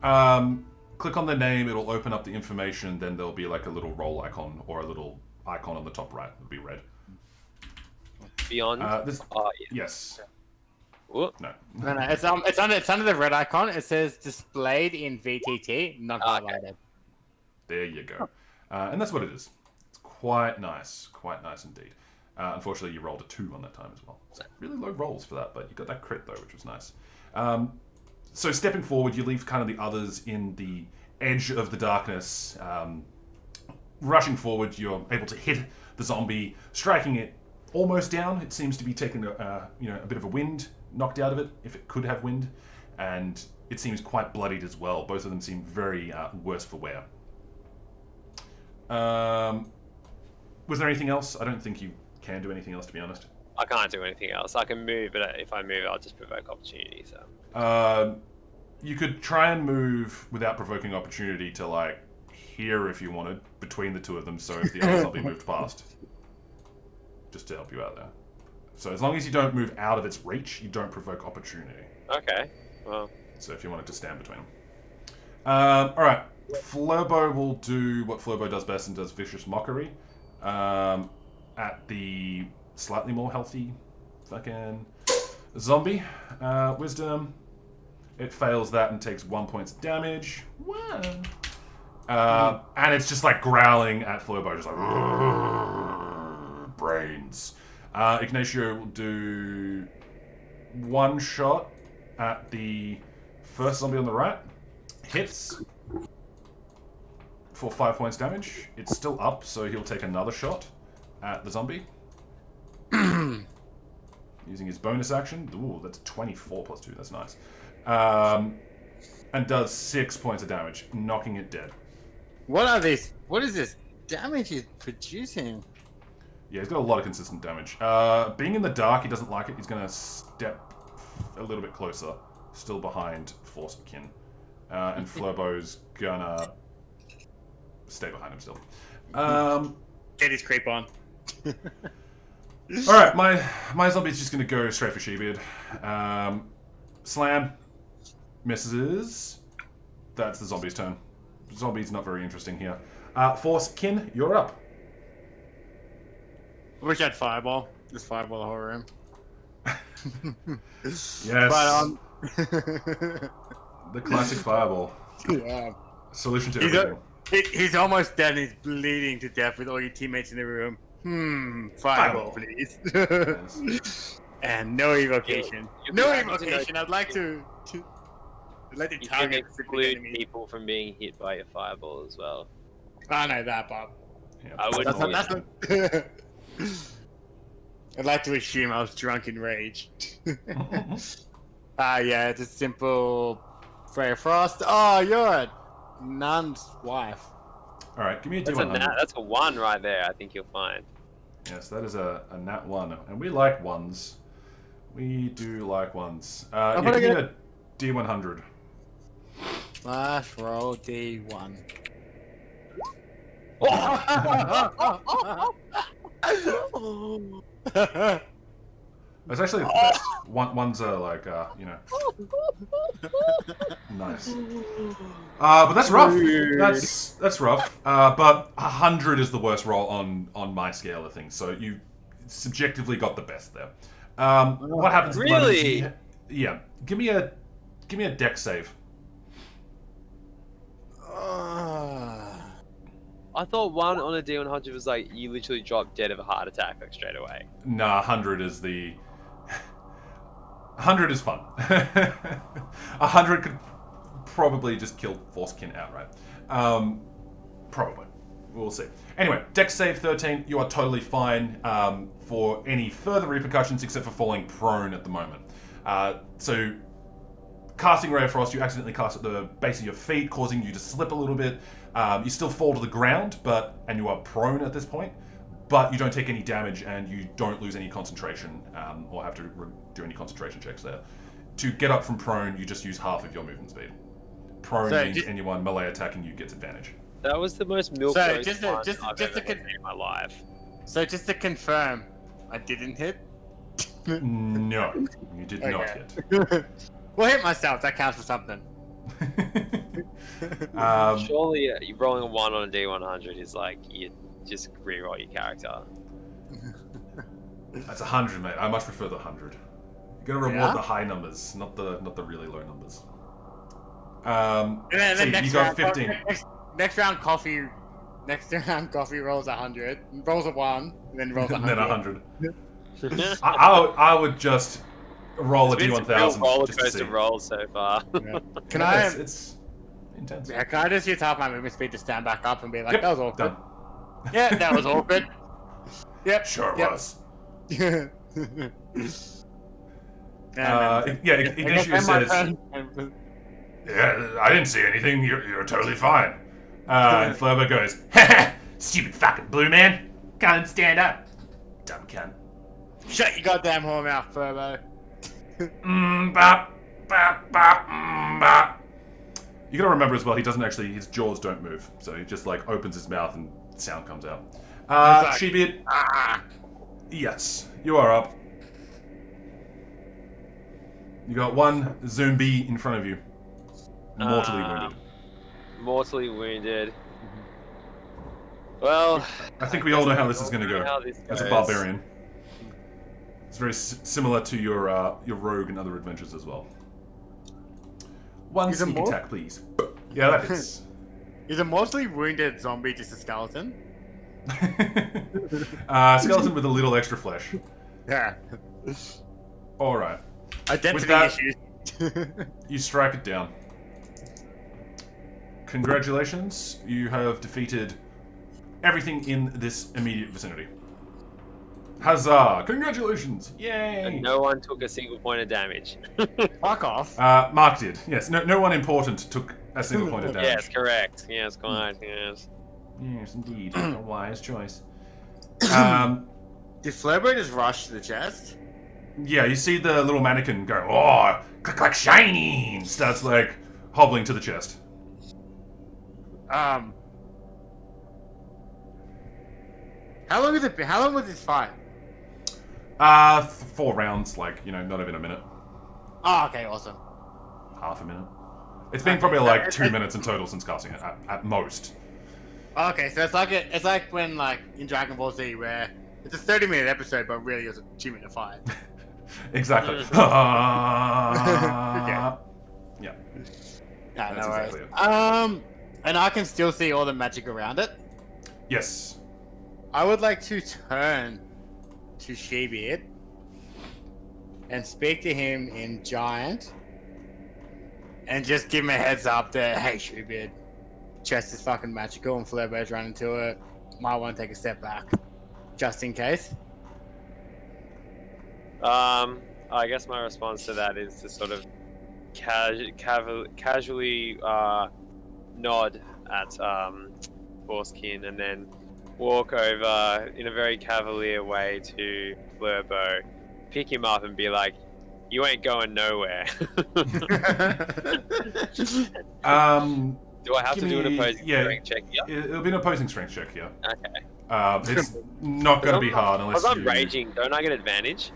S1: 3. Click on the name, it'll open up the information, then there'll be like a little roll icon or a little icon on the top right. It'll be red.
S2: Beyond?
S1: This,
S2: Oh, yeah.
S1: yes.
S2: Whoop.
S1: No.
S3: No, it's under the red icon. It says displayed in VTT, not
S2: Okay.
S3: highlighted.
S1: There you go. And that's what it is. It's quite nice indeed. Unfortunately, you rolled a 2 on that time as well. So really low rolls for that, but you got that crit though, which was nice. So stepping forward, you leave kind of the others in the edge of the darkness. Rushing forward, you're able to hit the zombie, striking it almost down. It seems to be taking a bit of a wind knocked out of it, if it could have wind, and it seems quite bloodied as well. Both of them seem very worse for wear. Was there anything else? I don't think you can do anything else, to be honest.
S2: I can't do anything else. I can move, but if I move, I'll just provoke opportunity. So
S1: You could try and move without provoking opportunity to like here if you wanted between the two of them. So if the other zombie moved past, just to help you out there. So as long as you don't move out of its reach, you don't provoke opportunity.
S2: okay, well,
S1: So if you wanted to stand between them. All right, Flurbo will do what Flurbo does best and does vicious mockery at the slightly more healthy fucking zombie. Wisdom. It fails that and takes 1 point damage. One. And it's just like growling at Flurbo, just like brains. Ignacio will do 1 shot at the first zombie on the right. Hits for 5 points damage. It's still up, so he'll take another shot at the zombie. Using his bonus action. Ooh, that's 24 plus 2. That's nice. And does 6 points of damage, knocking it dead.
S3: What are these? What is this damage he's producing.
S1: Yeah, he's got a lot of consistent damage. Being in the dark, he doesn't like it. He's going to step a little bit closer, still behind Forcekin. And Flurbo's gonna stay behind him still.
S3: Get his creep on.
S1: Alright, my zombie's just gonna go straight for Shebeard. Slam. Misses. That's the zombie's turn. Zombie's not very interesting here. Forcekin, you're up.
S3: I wish I had Fireball. Just Fireball the whole room.
S1: Yes.
S3: But,
S1: the classic fireball.
S3: yeah.
S1: Solution to everything.
S3: He's almost dead and he's bleeding to death with all your teammates in the room. Fireball, please.
S1: Yes.
S3: And no evocation.
S2: You'll
S3: No
S2: be happy to know-
S3: evocation. I'd like to let the
S2: You can
S3: target specific
S2: exclude
S3: enemy.
S2: people from being hit by your fireball as well.
S3: I know that, Bob.
S1: Yeah,
S2: I wouldn't
S3: That's
S2: do
S3: not. I'd like to assume I was drunk in rage. Yeah, it's a simple Freya Frost. Oh, you're a nun's wife.
S1: Alright, give me a
S2: That's
S1: D100.
S2: that's a 1 right there, I think you'll find.
S1: Yes, that is a nat 1. And we like ones. We do like ones.
S3: I'm
S1: Yeah,
S3: gonna
S1: give me a D100.
S3: Slash roll D1.
S1: That's actually the best. Ones are like, you know. Nice. But that's rough. That's rough. But 100 is the worst roll on my scale of things. So you subjectively got the best there. What happens? at the moment is
S2: Really?
S1: yeah. Give me a dex save.
S2: I thought 1 on a D100 was like you literally drop dead of a heart attack like straight away.
S1: Nah, 100 is the. 100 is fun. 100 could probably just kill Forcekin outright. Probably. We'll see. Anyway, dex save 13. You are totally fine for any further repercussions except for falling prone at the moment. So, casting Ray of Frost, you accidentally cast at the base of your feet, causing you to slip a little bit. You still fall to the ground, and you are prone at this point. But you don't take any damage and you don't lose any concentration or have to do any concentration checks there. To get up from prone, you just use half of your movement speed. Prone
S3: So
S1: means
S3: just-
S1: anyone melee attacking you gets advantage.
S2: That was the most milk
S3: So,
S2: I've
S3: just
S2: ever
S3: to
S2: seen in my life.
S3: So just to confirm, I didn't hit.
S1: No, you did not
S3: Okay.
S1: hit.
S3: Well, hit myself. That counts for something.
S2: Surely you rolling a 1 on a D100 is like you just reroll your character.
S1: That's 100, mate. I much prefer the 100. You gotta reward
S3: Yeah?
S1: the high numbers, not the really low numbers.
S3: And then,
S1: So
S3: the
S1: you got 15.
S3: Next round, coffee. Next round, coffee rolls 100, rolls a 1, and then rolls
S1: And
S3: 100.
S1: then 100. I would just roll a
S2: It's been some real
S1: D1000
S2: roller
S1: just to see.
S2: coaster rolls so far.
S3: Yeah. Can
S1: Yeah,
S3: I?
S1: It's intense.
S3: Yeah, can I just use half my movement speed to stand back up and be like,
S1: Yep,
S3: that was awkward.
S1: done.
S3: Yeah, that was awkward. Yep.
S1: Sure it
S3: yep.
S1: was.
S3: Yeah,
S1: Ignicio says, yeah, I didn't see anything. You're totally fine. And Flurbo goes, ha, stupid fucking blue man. Can't stand up. Dumb cunt.
S3: Shut your goddamn whore mouth, Furbo.
S1: Bop, bop, bop, bop. You gotta remember as well, he doesn't actually, his jaws don't move. So he just like opens his mouth and sound comes out. Shebeard. Yes, you are up. You got one zombie in front of you. Mortally wounded.
S2: Mortally wounded. Well,
S1: I think we all know how this is going to go.
S2: how this
S1: As a
S2: goes.
S1: barbarian. It's very similar to your rogue and other adventures as well. One
S3: He's a
S1: sneak
S3: mort-
S1: attack, please. Yeah, that is.
S3: Is a mortally wounded zombie just a skeleton?
S1: Skeleton with a little extra flesh.
S3: Yeah.
S1: Alright.
S3: Identity
S1: that-
S3: issues.
S1: You strike it down. Congratulations. You have defeated everything in this immediate vicinity. Huzzah! Congratulations! Yay!
S2: And no one took a single point of damage.
S3: Fuck off.
S1: Mark did. Yes, no one important took a single point of damage.
S2: Yes, correct. Yes, quite. Yes.
S1: Yes, indeed. A wise choice.
S3: Did Flurbo just rush to the chest?
S1: Yeah, you see the little mannequin go, oh, click, click, shiny, and starts like hobbling to the chest.
S3: How long has it been? How long was this fight?
S1: 4 rounds, like, not even a minute.
S3: Oh, okay, awesome.
S1: Half a minute. It's been probably like 2 minutes in total since casting it, at most.
S3: Okay, so it's like when like in Dragon Ball Z where it's a 30-minute episode, but really it's a 2-minute fight.
S1: Exactly.
S3: Okay.
S1: Yeah.
S3: Yeah,
S1: That's
S3: no worries.
S1: exactly it.
S3: And I can still see all the magic around it.
S1: Yes.
S3: I would like to turn to Shebeard and speak to him in Giant and just give him a heads up that, hey, Shebeard, chest is fucking magical and Flurbo's running into it. Might want to take a step back, just in case.
S2: I guess my response to that is to sort of casually nod at Borskin and then walk over in a very cavalier way to Flurbo, pick him up and be like, "You ain't going nowhere." Do I have to do an opposing strength check here?
S1: It'll be an opposing strength check here.
S2: Okay.
S1: It's not going to be hard unless
S2: I'm raging. Don't I get advantage?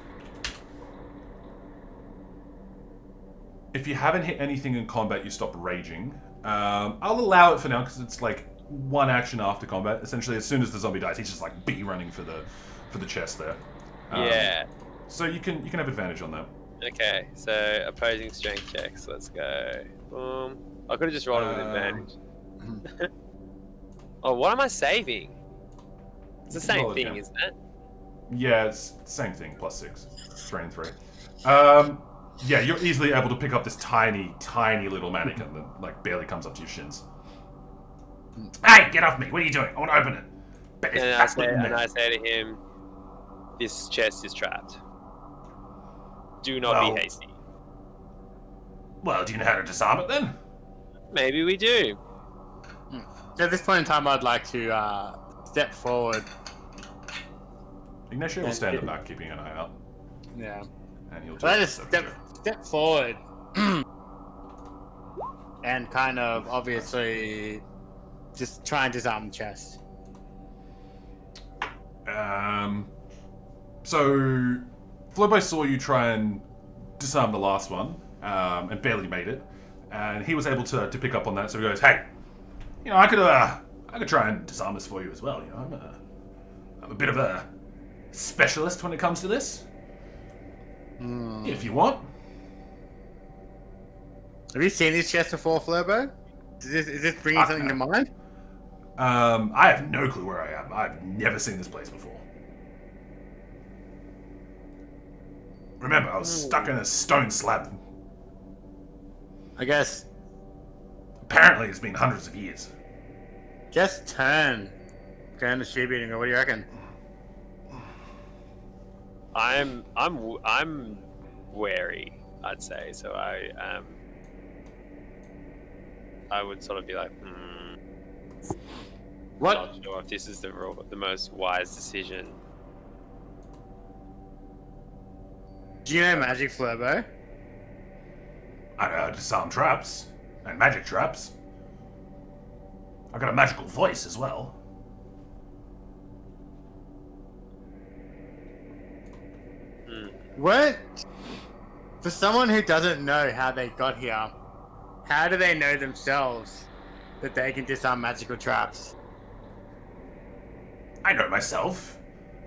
S1: If you haven't hit anything in combat, you stop raging. I'll allow it for now because it's like one action after combat. Essentially, as soon as the zombie dies, he's just like bee running for the chest there.
S2: Yeah.
S1: So you can have advantage on that.
S2: Okay. So opposing strength checks. Let's go. Boom. I could have just rolled it with advantage. Oh, what am I saving? It's the same thing,
S1: again.
S2: isn't it?
S1: Yeah, it's the same thing. +6, 3 and 3. Yeah, you're easily able to pick up this tiny, tiny little mannequin that like barely comes up to your shins. Hey, get off me! What are you doing? I want to open it.
S2: And I say to him, "This chest is trapped. Do not be hasty."
S1: Well, do you know how to disarm it then?
S2: Maybe we do.
S3: At this point in time, I'd like to step forward.
S1: Ignacio will stand in the back, keeping an eye out.
S3: Yeah.
S1: And he'll
S3: So I
S1: just
S3: just step forward and kind of obviously just try and disarm the chest.
S1: So Flurbo saw you try and disarm the last one, and barely made it. And he was able to pick up on that, so he goes, "Hey, I could try and disarm this for you as well. I'm a bit of a specialist when it comes to this. If you want."
S3: Have you seen this chest before, Flurbo? Is this bringing something to mind?
S1: I have no clue where I am. I've never seen this place before. Remember, I was stuck in a stone slab.
S3: I guess.
S1: Apparently, it's been hundreds of years.
S3: Just turn. Go into Shebeard and go, what do you reckon?
S2: I'm wary, I'd say. So I would sort of be like,
S3: What?
S2: Not sure if this is the most wise decision.
S3: Do you know magic, Flurbo?
S1: I know how to disarm traps and magic traps. I got a magical voice as well.
S3: What? For someone who doesn't know how they got here, how do they know themselves that they can disarm magical traps?
S1: I know myself.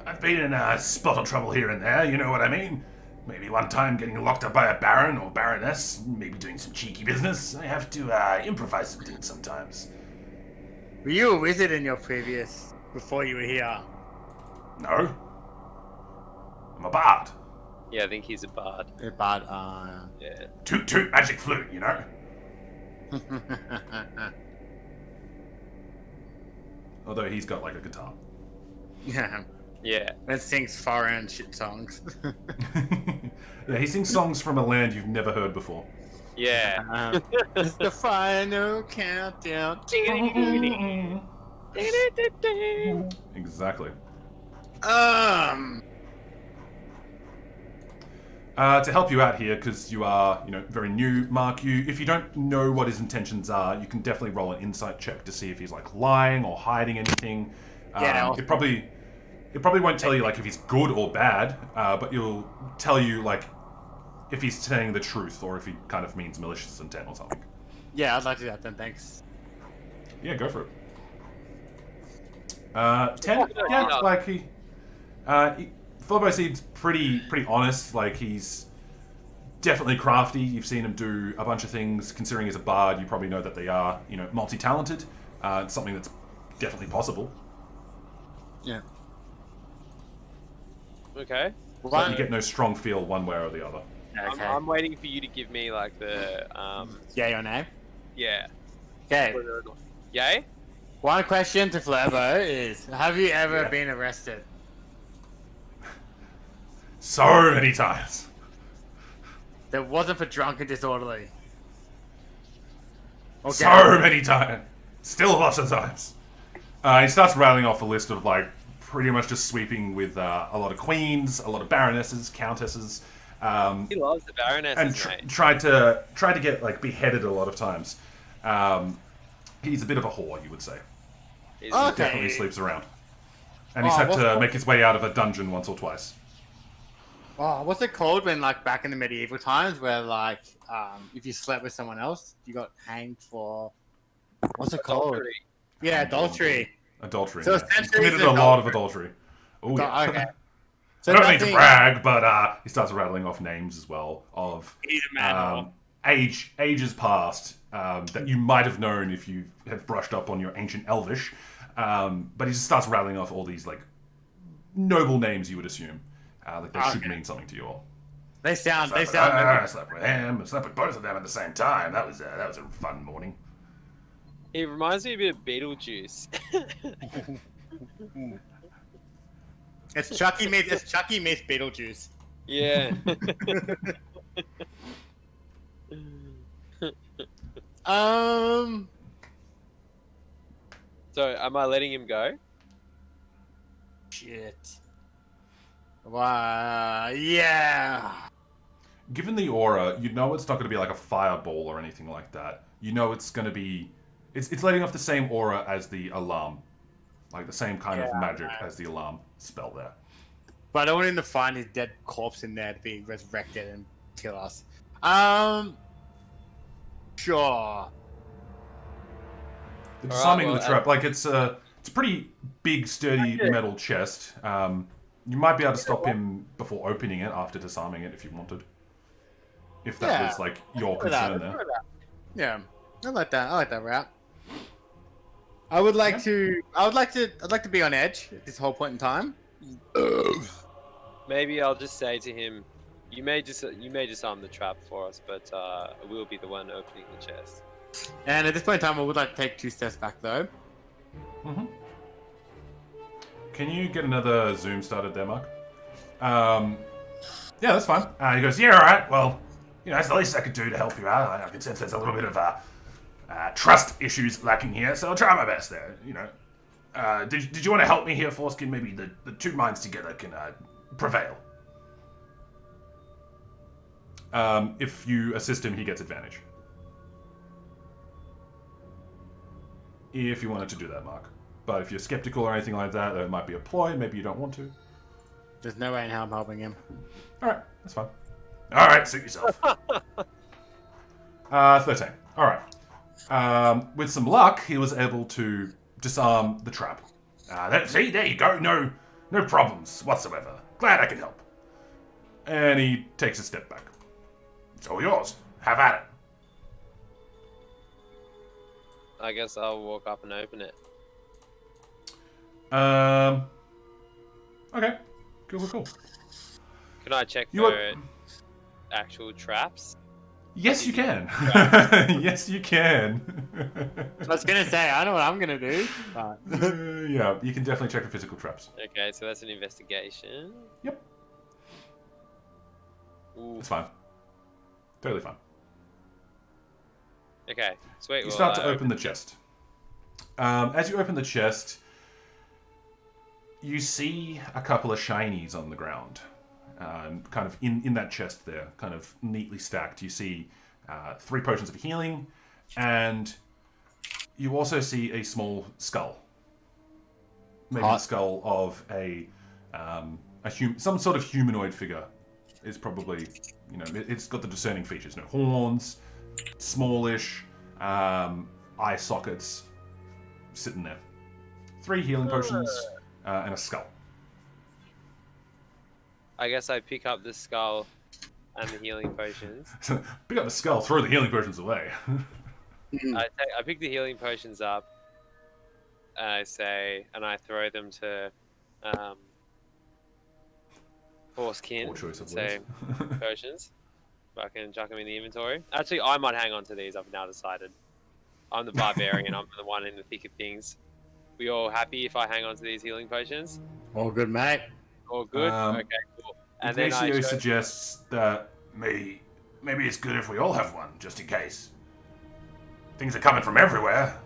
S1: I've been in a spot of trouble here and there, you know what I mean? Maybe one time getting locked up by a baron or baroness, maybe doing some cheeky business. I have to improvise some things sometimes.
S3: Were you a wizard in your previous, before you were here?
S1: No. I'm a bard.
S2: Yeah, I think he's a bard.
S3: A bard,
S2: Yeah.
S1: Toot toot magic flute, you know? Although he's got like a guitar.
S3: Yeah.
S2: Yeah.
S3: And sings foreign shit songs.
S1: Yeah, he sings songs from a land you've never heard before.
S2: Yeah.
S3: It's the final countdown.
S1: Exactly.
S3: Um.
S1: To help you out here, because you are, very new, Mark, if you don't know what his intentions are, you can definitely roll an insight check to see if he's like lying or hiding anything.
S3: Yeah.
S1: It probably won't tell you like if he's good or bad, but you'll tell you like if he's saying the truth or if he kind of means malicious intent or something.
S3: Yeah, I'd like to do that then. Thanks.
S1: Yeah, go for it. 10. Yeah, like Philbo seems pretty honest. Like he's definitely crafty. You've seen him do a bunch of things. Considering he's a bard, you probably know that they are, multi-talented. It's something that's definitely possible.
S3: Yeah.
S2: Okay.
S1: But you get no strong feel one way or the other.
S3: Okay.
S2: I'm waiting for you to give me like the
S3: Yay or nay?
S2: yeah.
S3: Okay.
S2: Yay?
S3: One question to Flurbo is: have you ever been arrested?
S1: So many times.
S3: That wasn't for drunk and disorderly. Okay.
S1: So many times. Still lots of times. He starts rattling off a list of like pretty much just sweeping with a lot of queens, a lot of baronesses, countesses.
S2: He loves the baronesses,
S1: And
S2: mate.
S1: tried to get like beheaded a lot of times. He's a bit of a whore, you would say.
S2: He's
S1: Definitely sleeps around. And he's had to make his way out of a dungeon once or twice.
S3: Oh, what's it called when, like, back in the medieval times, where, like, if you slept with someone else, you got hanged for... What's it called?
S2: adultery.
S3: Yeah, adultery.
S1: Adultery.
S3: So
S1: Yeah.
S3: essentially
S1: He's committed
S3: it's
S1: a lot of adultery. Oh, yeah.
S3: Okay.
S1: I
S3: So
S1: don't mean to
S3: nothing-
S1: brag, but he starts rattling off names as well of
S3: He's a man.
S1: ages past that you might have known if you have brushed up on your ancient Elvish. But he just starts rattling off all these like noble names you would assume like they should mean something to you all.
S3: They sound.
S1: I slept with him. I slept with both of them at the same time. That was a fun morning.
S2: He reminds me a bit of Beetlejuice.
S3: It's Chucky meets Beetlejuice.
S2: Yeah. So, am I letting him go?
S3: Shit. Wow. Yeah.
S1: Given the aura, you know it's not going to be like a fireball or anything like that. You know it's going to be... It's letting off the same aura as the alarm. Like the same kind of magic as the alarm spell there.
S3: But I don't want him to find his dead corpse in there to be resurrected and kill us. Sure.
S1: The disarming
S2: well,
S1: the trap, like it's a pretty big, sturdy metal chest. You might be able to stop him before opening it after disarming it if you wanted. If that was like your concern there.
S3: Yeah, I like that. I like that route. I'd like to be on edge at this whole point in time.
S2: Maybe I'll just say to him, you may disarm the trap for us, but I will be the one opening the chest.
S3: And at this point in time, I would like to take 2 steps back, though.
S1: Mm-hmm. Can you get another Zoom started there, Mark? Yeah, that's fine. He goes, yeah, all right. Well, it's the least I could do to help you out. I can sense there's a little bit of trust issues lacking here, so I'll try my best there. Did you want to help me here, Foreskin? Maybe the two minds together can prevail. If you assist him, he gets advantage. If you wanted to do that, Mark. But if you're skeptical or anything like that, there might be a ploy. Maybe you don't want to.
S3: There's no way in hell I'm helping him.
S1: Alright, that's fine. Alright, suit yourself. 13. Alright. With some luck, he was able to disarm the trap. See, there you go. No problems whatsoever. Glad I could help. And he takes a step back. It's all yours. Have at it.
S2: I guess I'll walk up and open it.
S1: Okay. Cool.
S2: Can I check
S1: You
S2: for
S1: are-
S2: actual traps?
S1: Yes, you can. Yes, you can.
S3: I was gonna say, I know what I'm gonna do. But...
S1: Yeah, you can definitely check for physical traps.
S2: Okay, so that's an investigation.
S1: Yep.
S2: Ooh.
S1: It's fine. Totally fine.
S2: Okay, sweet.
S1: You
S2: well,
S1: start to open the chest. As you open the chest, you see a couple of shinies on the ground. Kind of in that chest there, kind of neatly stacked. You see 3 potions of healing, and you also see a small skull. Maybe the skull of some sort of humanoid figure. Is probably, it's got the discerning features. Horns, smallish, eye sockets, sitting there. 3 healing potions and a skull.
S2: I guess I pick up the skull and the healing potions.
S1: Pick up the skull, throw the healing potions away.
S2: I pick the healing potions up, and I throw them to Foreskin.
S1: Poor choice of
S2: say
S1: words.
S2: potions. I can chuck them in the inventory. Actually, I might hang on to these. I've now decided. I'm the barbarian. I'm the one in the thick of things. We all happy if I hang on to these healing potions?
S3: All good, mate.
S2: All good. Okay, cool. And then
S1: Ignacio suggests that maybe it's good if we all have one, just in case. Things are coming from everywhere.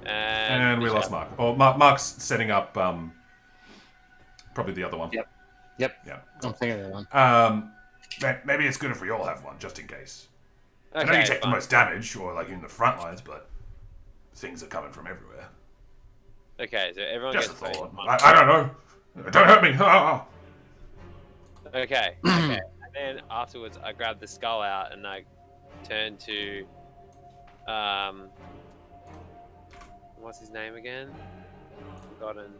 S1: And we lost Mark. Oh, Mark's setting up probably the other one.
S3: Yep.
S1: Yeah.
S3: I'm thinking of that one.
S1: Maybe it's good if we all have one, just in case.
S2: Okay,
S1: I know you take the most damage, or like in the front lines, but things are coming from everywhere.
S2: Okay, so everyone
S1: Just a
S2: gets
S1: thought. I don't know. Don't hurt me.
S2: Okay. And then afterwards, I grab the skull out and I turn to, what's his name again? Forgotten.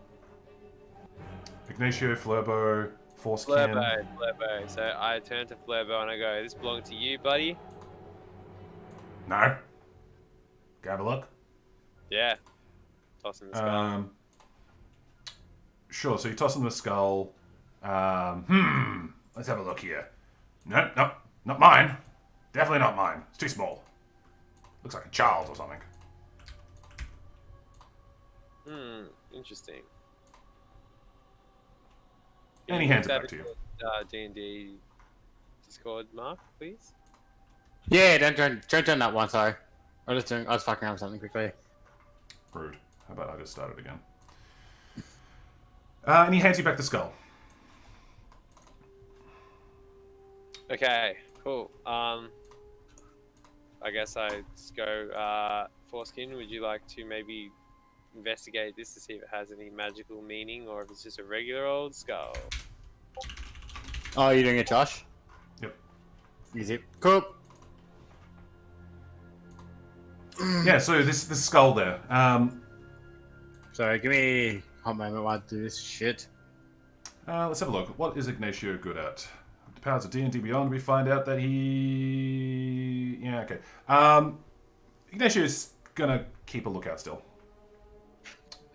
S1: Ignacio, Flurbo, Foreskin.
S2: Flurbo. So I turn to Flurbo and I go, "This belongs to you, buddy."
S1: No. Go have a look.
S2: Yeah. Toss him the skull.
S1: Sure, so you toss him the skull. Let's have a look here. No, not mine. Definitely not mine. It's too small. Looks like a child or something.
S2: Interesting.
S1: And he hands it back to you.
S2: D&D Discord, Mark, please.
S3: Yeah, don't turn that one. Sorry, I was fucking around with something quickly.
S1: Rude. How about I just start it again? And he hands you back the skull.
S2: Okay, cool. I guess I just go, Foreskin, would you like to maybe investigate this to see if it has any magical meaning or if it's just a regular old skull?
S3: Oh, you're doing it, Josh?
S1: Yep.
S3: Easy. Cool.
S1: Yeah, so this skull there.
S3: Sorry, give me a hot moment while I do this shit.
S1: Let's have a look. What is Ignacio good at? With the powers of D&D Beyond, we find out that he... Yeah, okay. Ignatio's gonna keep a lookout still.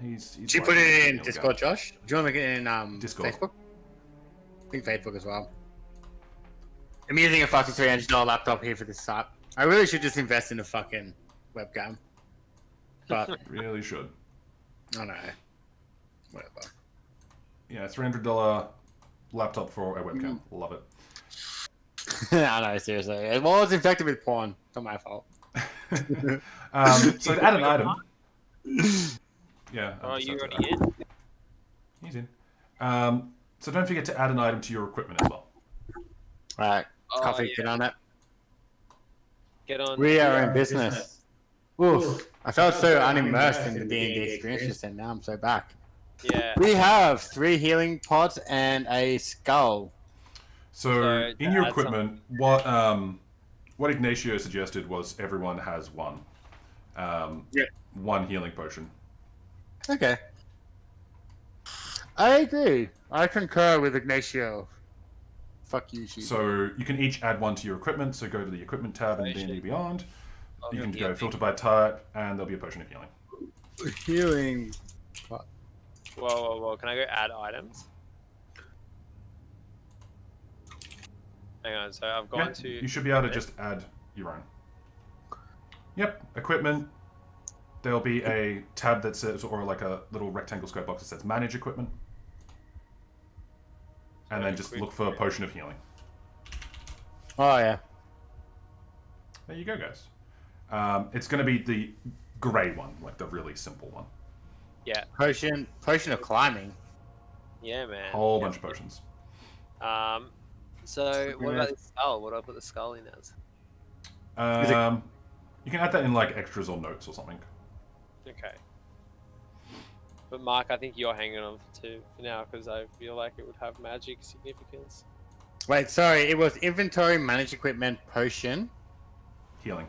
S1: He's
S3: Did you put it in Discord, Josh? Do you want to make it in
S1: Discord.
S3: Facebook? I think Facebook as well. I'm using a fucking $300 laptop here for this site. I really should just invest in a fucking webcam. But
S1: Really should.
S3: I don't know. Whatever.
S1: Yeah, $300 laptop for a webcam. Love it.
S3: I know, seriously. Well, it's infected with porn. It's not my fault.
S1: So to add an item... Yeah.
S2: Oh, you already in?
S1: He's in. So don't forget to add an item to your equipment as well.
S3: Alright. Coffee, get on it.
S2: Get on.
S3: We are in business. Oof. I felt so unimmersed in the D&D experience just then. Now I'm so back.
S2: Yeah.
S3: We have 3 healing pods and a skull.
S1: So in your equipment, what Ignacio suggested was everyone has one. One healing potion.
S3: Okay. I agree. I concur with Ignacio. Fuck you, Chief.
S1: So you can each add one to your equipment. So go to the equipment tab in D&D Beyond. You can go filter by type, and there'll be a potion of healing.
S3: Healing.
S2: Whoa. Can I go add items? Hang on, so I've gone to...
S1: You should be able to just add your own. Yep, equipment. There'll be a tab that says, or like a little rectangle square box that says manage equipment. And then just look for a potion of healing.
S3: Oh, yeah.
S1: There you go, guys. It's going to be the grey one, like the really simple one.
S2: Yeah.
S3: Potion of climbing.
S2: Yeah, man.
S1: Whole bunch of potions.
S2: So what about the skull? What do I put the skull in as?
S1: You can add that in like extras or notes or something.
S2: Okay. But Mark, I think you're hanging on for now because I feel like it would have magic significance.
S3: Wait, sorry. It was inventory, manage equipment, potion.
S1: Healing.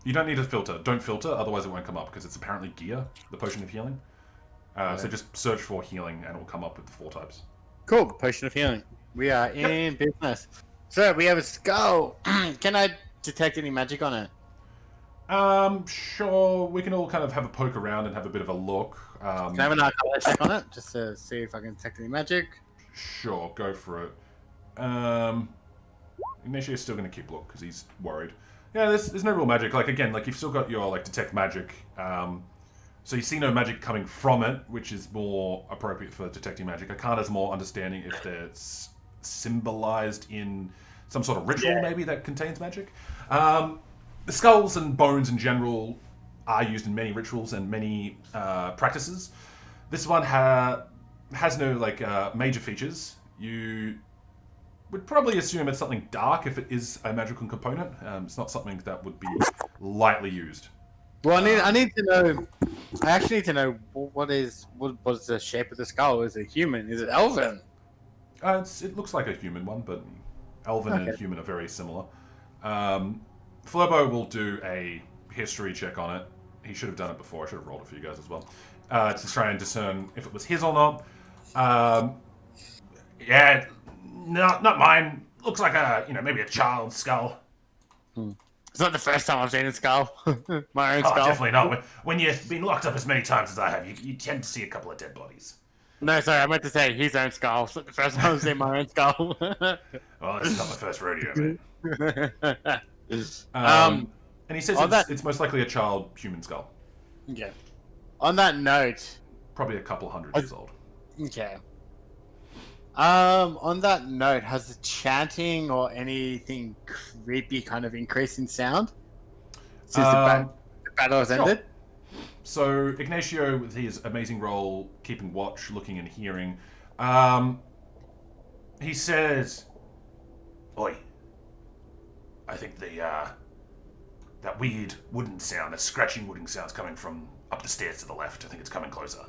S1: You don't need to filter. Don't filter, otherwise it won't come up because it's apparently gear, the potion of healing. So just search for healing and it will come up with the 4 types.
S3: Cool. Potion of healing. We are in business. So we have a skull. Can I detect any magic on it?
S1: Sure. We can all kind of have a poke around and have a bit of a look.
S3: Can I have an arcana check on it just to see if I can detect any magic?
S1: Sure, go for it. Ignatio's still going to keep look because he's worried. Yeah, there's no real magic. Like again, like you've still got your like detect magic. So you see no magic coming from it, which is more appropriate for detecting magic. Arcana's more understanding if they're symbolized in some sort of ritual maybe that contains magic. The skulls and bones in general are used in many rituals and many practices. This one has no like major features. You would probably assume it's something dark if it is a magical component. It's not something that would be lightly used.
S3: Well, I need to know. I actually need to know what is the shape of the skull. Is it human? Is it elven?
S1: It looks like a human one, but elven and human are very similar. Flurbo will do a history check on it. He should have done it before. I should have rolled it for you guys as well. To try and discern if it was his or not. Yeah, not mine. Looks like maybe a child's skull.
S3: It's not the first time I've seen a skull. My own skull.
S1: Definitely not. When you've been locked up as many times as I have, you tend to see a couple of dead bodies.
S3: No, sorry, I meant to say his own skull. It's not the first time I've seen my own skull.
S1: Well, this is not my first rodeo, man. And he says it's most likely a child human skull.
S3: Yeah. On that note,
S1: probably a couple hundred years old.
S3: Okay. On that note, has the chanting or anything creepy kind of increased in sound since the battle has ended?
S1: So Ignacio, with his amazing role keeping watch, looking and hearing, he says, "Oi, I think that weird wooden sound, that scratching wooden sound's coming from up the stairs to the left. I think it's coming closer."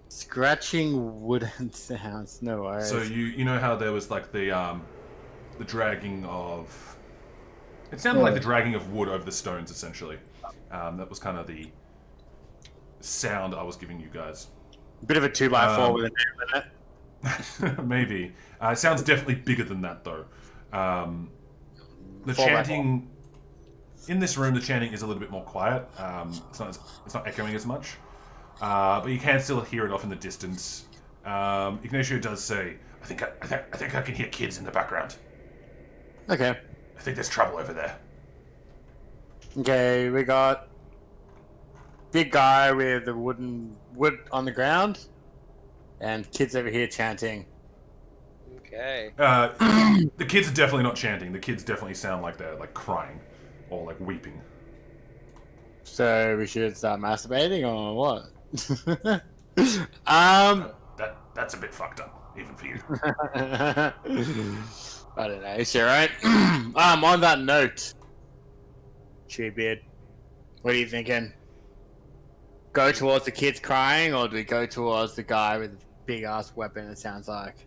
S3: Scratching wooden sounds, no worries.
S1: So you know how there was like the dragging of... It sounded like the dragging of wood over the stones, essentially. That was kind of the sound I was giving you guys.
S3: Bit of a 2x4 with a name in it.
S1: Maybe. It sounds definitely bigger than that, though. The chanting... In this room, the chanting is a little bit more quiet. It's not echoing as much. But you can still hear it off in the distance. Ignacio does say, I think I can hear kids in the background.
S3: Okay.
S1: I think there's trouble over there.
S3: Okay, we got big guy with the wood on the ground, and kids over here chanting.
S2: Okay.
S1: The kids are definitely not chanting. The kids definitely sound like they're like crying or like weeping.
S3: So we should start masturbating or what?
S1: That's a bit fucked up, even for you.
S3: I don't know. Is she right? On that note, Treebeard, what are you thinking? Go towards the kids crying, or do we go towards the guy with the big ass weapon? It sounds like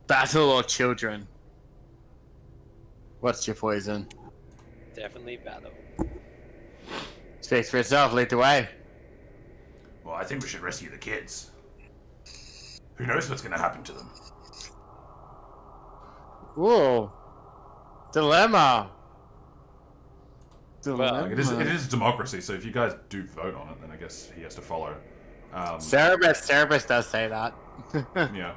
S3: battle or children. What's your poison?
S2: Definitely battle.
S3: Speaks for itself. Lead the way.
S1: Well, I think we should rescue the kids. Who knows what's going to happen to them?
S3: Whoa. Dilemma.
S2: Well,
S1: Like it is democracy, so if you guys do vote on it, then I guess he has to follow.
S3: Cerebus does say that.
S1: Yeah.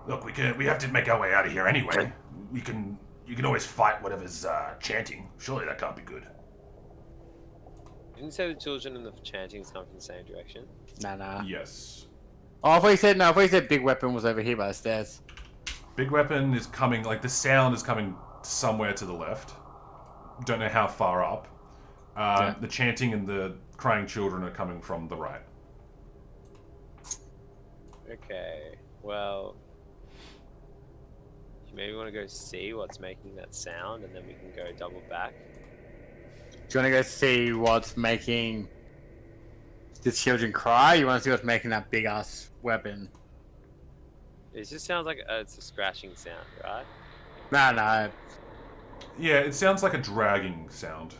S1: Look, we have to make our way out of here anyway. You can always fight whatever's chanting. Surely that can't be good.
S2: Didn't you say the children and the chanting's come from the same direction?
S3: Nah.
S1: Yes.
S3: Oh, I thought you said big weapon was over here by the stairs.
S1: Big weapon is coming, like the sound is coming somewhere to the left. Don't know how far up. The chanting and the crying children are coming from the right.
S2: Okay, well, you maybe want to go see what's making that sound, and then we can go double back.
S3: Do you want to go see what's making the children cry? You want to see what's making that big ass weapon?
S2: It just sounds like it's a scratching sound, right?
S3: No.
S1: Yeah, it sounds like a dragging sound.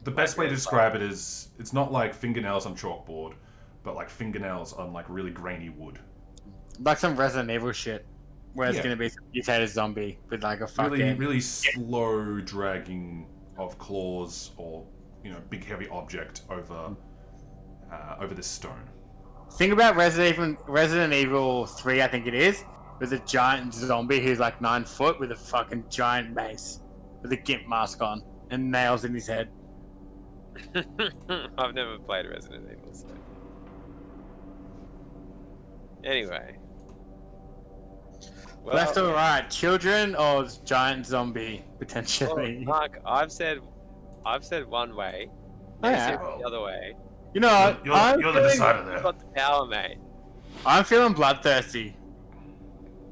S1: The best way to describe it is, it's not like fingernails on chalkboard, but like fingernails on like really grainy wood.
S3: Like some Resident Evil shit, where it's gonna be some mutated zombie with like a fucking
S1: really slow dragging of claws or big heavy object over this stone.
S3: Think about Resident Evil 3, I think it is, with a giant zombie who's like 9 foot with a fucking giant mace with a gimp mask on and nails in his head.
S2: I've never played Resident Evil, so. Anyway. Well,
S3: Left or right, children or giant zombie potentially?
S2: Well, Mark, I've said one way.
S3: Oh,
S2: You
S3: yeah.
S2: said the other way.
S3: You know what?
S1: You're the decider there.
S2: You've got the power, mate.
S3: I'm feeling bloodthirsty.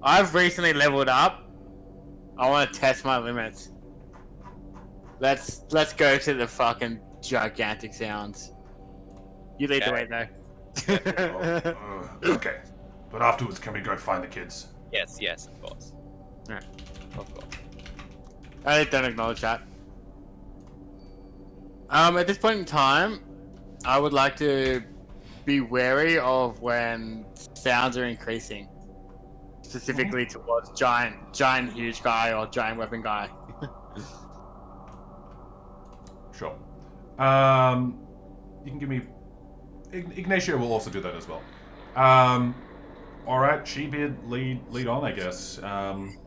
S3: I've recently leveled up. I want to test my limits. Let's go to the fucking gigantic sounds. You lead the way though.
S1: Okay. But afterwards, can we go find the kids?
S2: Yes, of course.
S3: Alright.
S2: Of course.
S3: I don't acknowledge that. At this point in time, I would like to be wary of when sounds are increasing. Specifically towards giant huge guy or giant weapon guy.
S1: Sure. You can give me... Ignacio will also do that as well. Alright, Shebeard, lead on, I guess.
S2: Can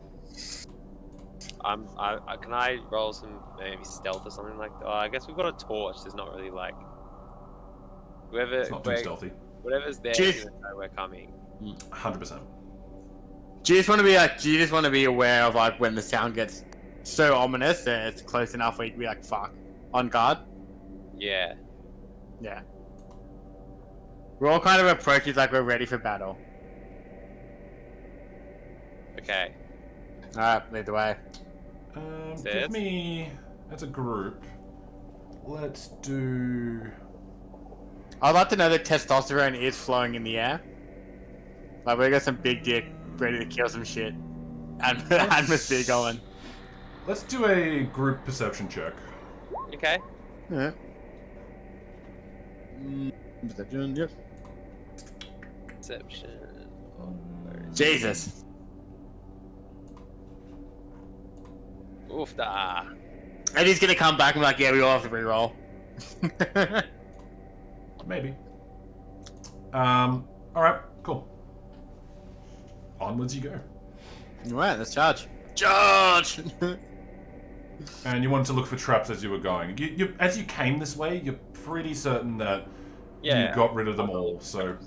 S2: I roll some maybe stealth or something like that? Oh, I guess we've got a torch. There's not really like
S1: It's not too stealthy.
S2: Whatever's there,
S3: Jeez.
S2: you know we're coming.
S1: 100%.
S3: Do you just want to be aware of like when the sound gets so ominous that it's close enough where you can be like, fuck, on guard?
S2: Yeah.
S3: Yeah. We're all kind of approaches like we're ready for battle.
S2: Okay.
S3: Alright, lead the way.
S1: Give me... As a group, let's do...
S3: I'd like to know that testosterone is flowing in the air. Like we got some big dick ready to kill some shit. And the atmosphere going.
S1: Let's do a group perception check.
S2: Okay.
S3: Yeah. Perception, yep.
S2: Perception.
S3: Jesus.
S2: Oof da.
S3: And he's gonna come back and be like, yeah, we all have to reroll.
S1: Maybe. Alright, cool. Onwards you go.
S3: Alright, let's charge. Charge!
S1: And you wanted to look for traps as you were going. As you came this way, you're pretty certain that you got rid of them all, so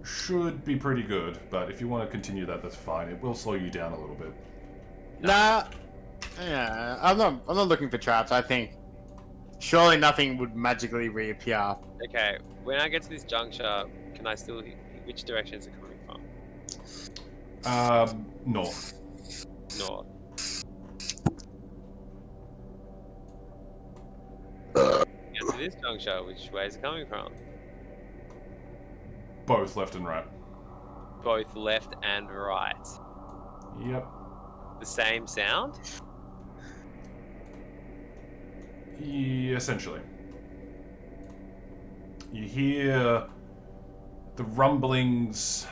S1: should be pretty good. But if you want to continue that, that's fine. It will slow you down a little bit.
S3: Nah. Yeah, I'm not looking for traps. I think surely nothing would magically reappear.
S2: Okay. When I get to this juncture, can I still? Which direction is it coming from?
S1: North.
S2: North. Get to this juncture. Which way is it coming from?
S1: Both left and right.
S2: Both left and right.
S1: Yep.
S2: The same sound?
S1: Yeah, essentially. You hear the rumblings,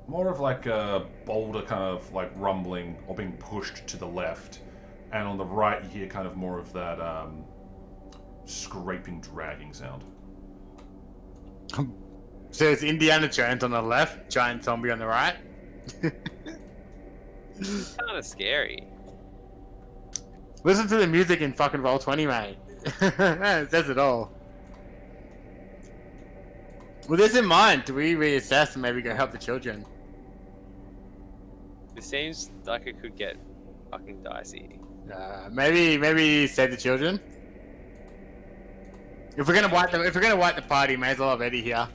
S1: more of like a boulder kind of like rumbling or being pushed to the left, and on the right you hear kind of more of that scraping, dragging sound.
S3: So it's Indiana Jones on the left, giant zombie on the right.
S2: It's kind of scary.
S3: Listen to the music in fucking Roll20, mate. It says it all. With this in mind, do we reassess and maybe go help the children?
S2: This seems like it could get fucking dicey.
S3: Maybe save the children. If we're gonna wipe the party, may as well have Eddie here.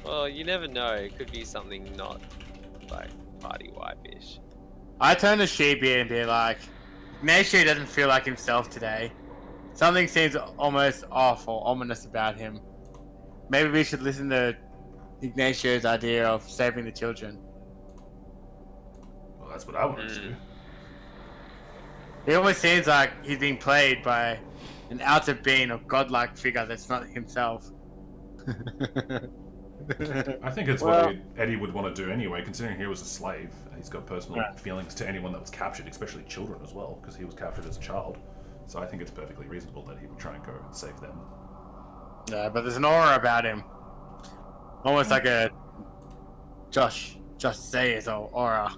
S2: Well, you never know. It could be something not like party wipe-ish.
S3: I turn to Sheepy and be like, Ignacio doesn't feel like himself today. Something seems almost off or ominous about him. Maybe we should listen to Ignacio's idea of saving the children.
S1: Well, that's what I wanted to do.
S3: It almost seems like he's being played by an outer being or godlike figure that's not himself.
S1: I think it's what Eddie would want to do anyway, considering he was a slave. He's got personal feelings to anyone that was captured, especially children as well, because he was captured as a child. So I think it's perfectly reasonable that he would try and go and save them.
S3: Yeah, but there's an aura about him, almost like a Josh Sayers aura.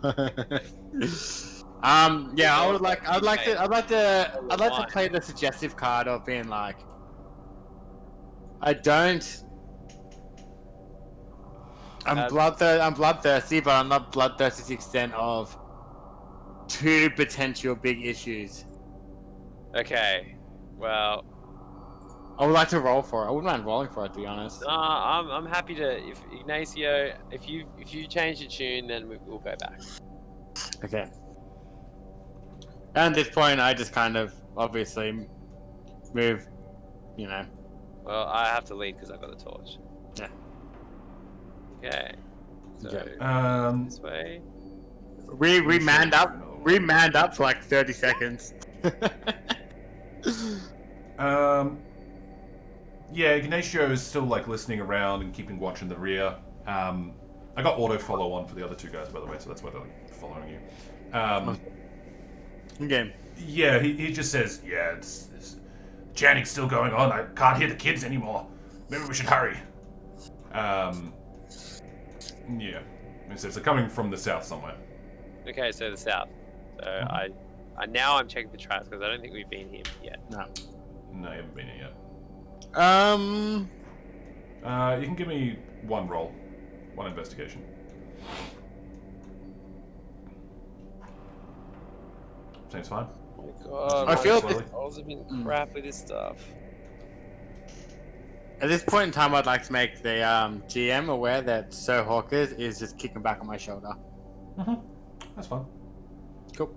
S3: Yeah, I'd like to play the suggestive card of being like, I'm bloodthirsty, but I'm not bloodthirsty to the extent of two potential big issues.
S2: Okay, well,
S3: I would like to roll for it. I wouldn't mind rolling for it, to be honest.
S2: I'm happy to. If Ignacio, if you change the tune, then we'll go back.
S3: Okay. And at this point, I just kind of obviously move, you know.
S2: Well, I have to lead because I've got the torch.
S3: Yeah.
S2: Okay. So this way.
S3: We manned up. We manned up for like 30 seconds.
S1: Yeah, Ignacio is still like listening around and keeping watch in the rear. I got auto follow on for the other two guys, by the way, so that's why they're like following you.
S3: Okay.
S1: Yeah, he just says, yeah, it's chanting's still going on. I can't hear the kids anymore. Maybe we should hurry. Yeah. It says they're coming from the south somewhere.
S2: Okay, so the south. So I'm checking the tracks because I don't think we've been here yet.
S3: No.
S1: No, you haven't been here yet. You can give me one roll. One investigation. Seems fine.
S2: Oh my god.
S3: I feel
S2: my rolls have been crap with this stuff.
S3: At this point in time, I'd like to make the GM aware that Sir Hawkers is just kicking back on my shoulder.
S1: That's fine.
S3: Cool.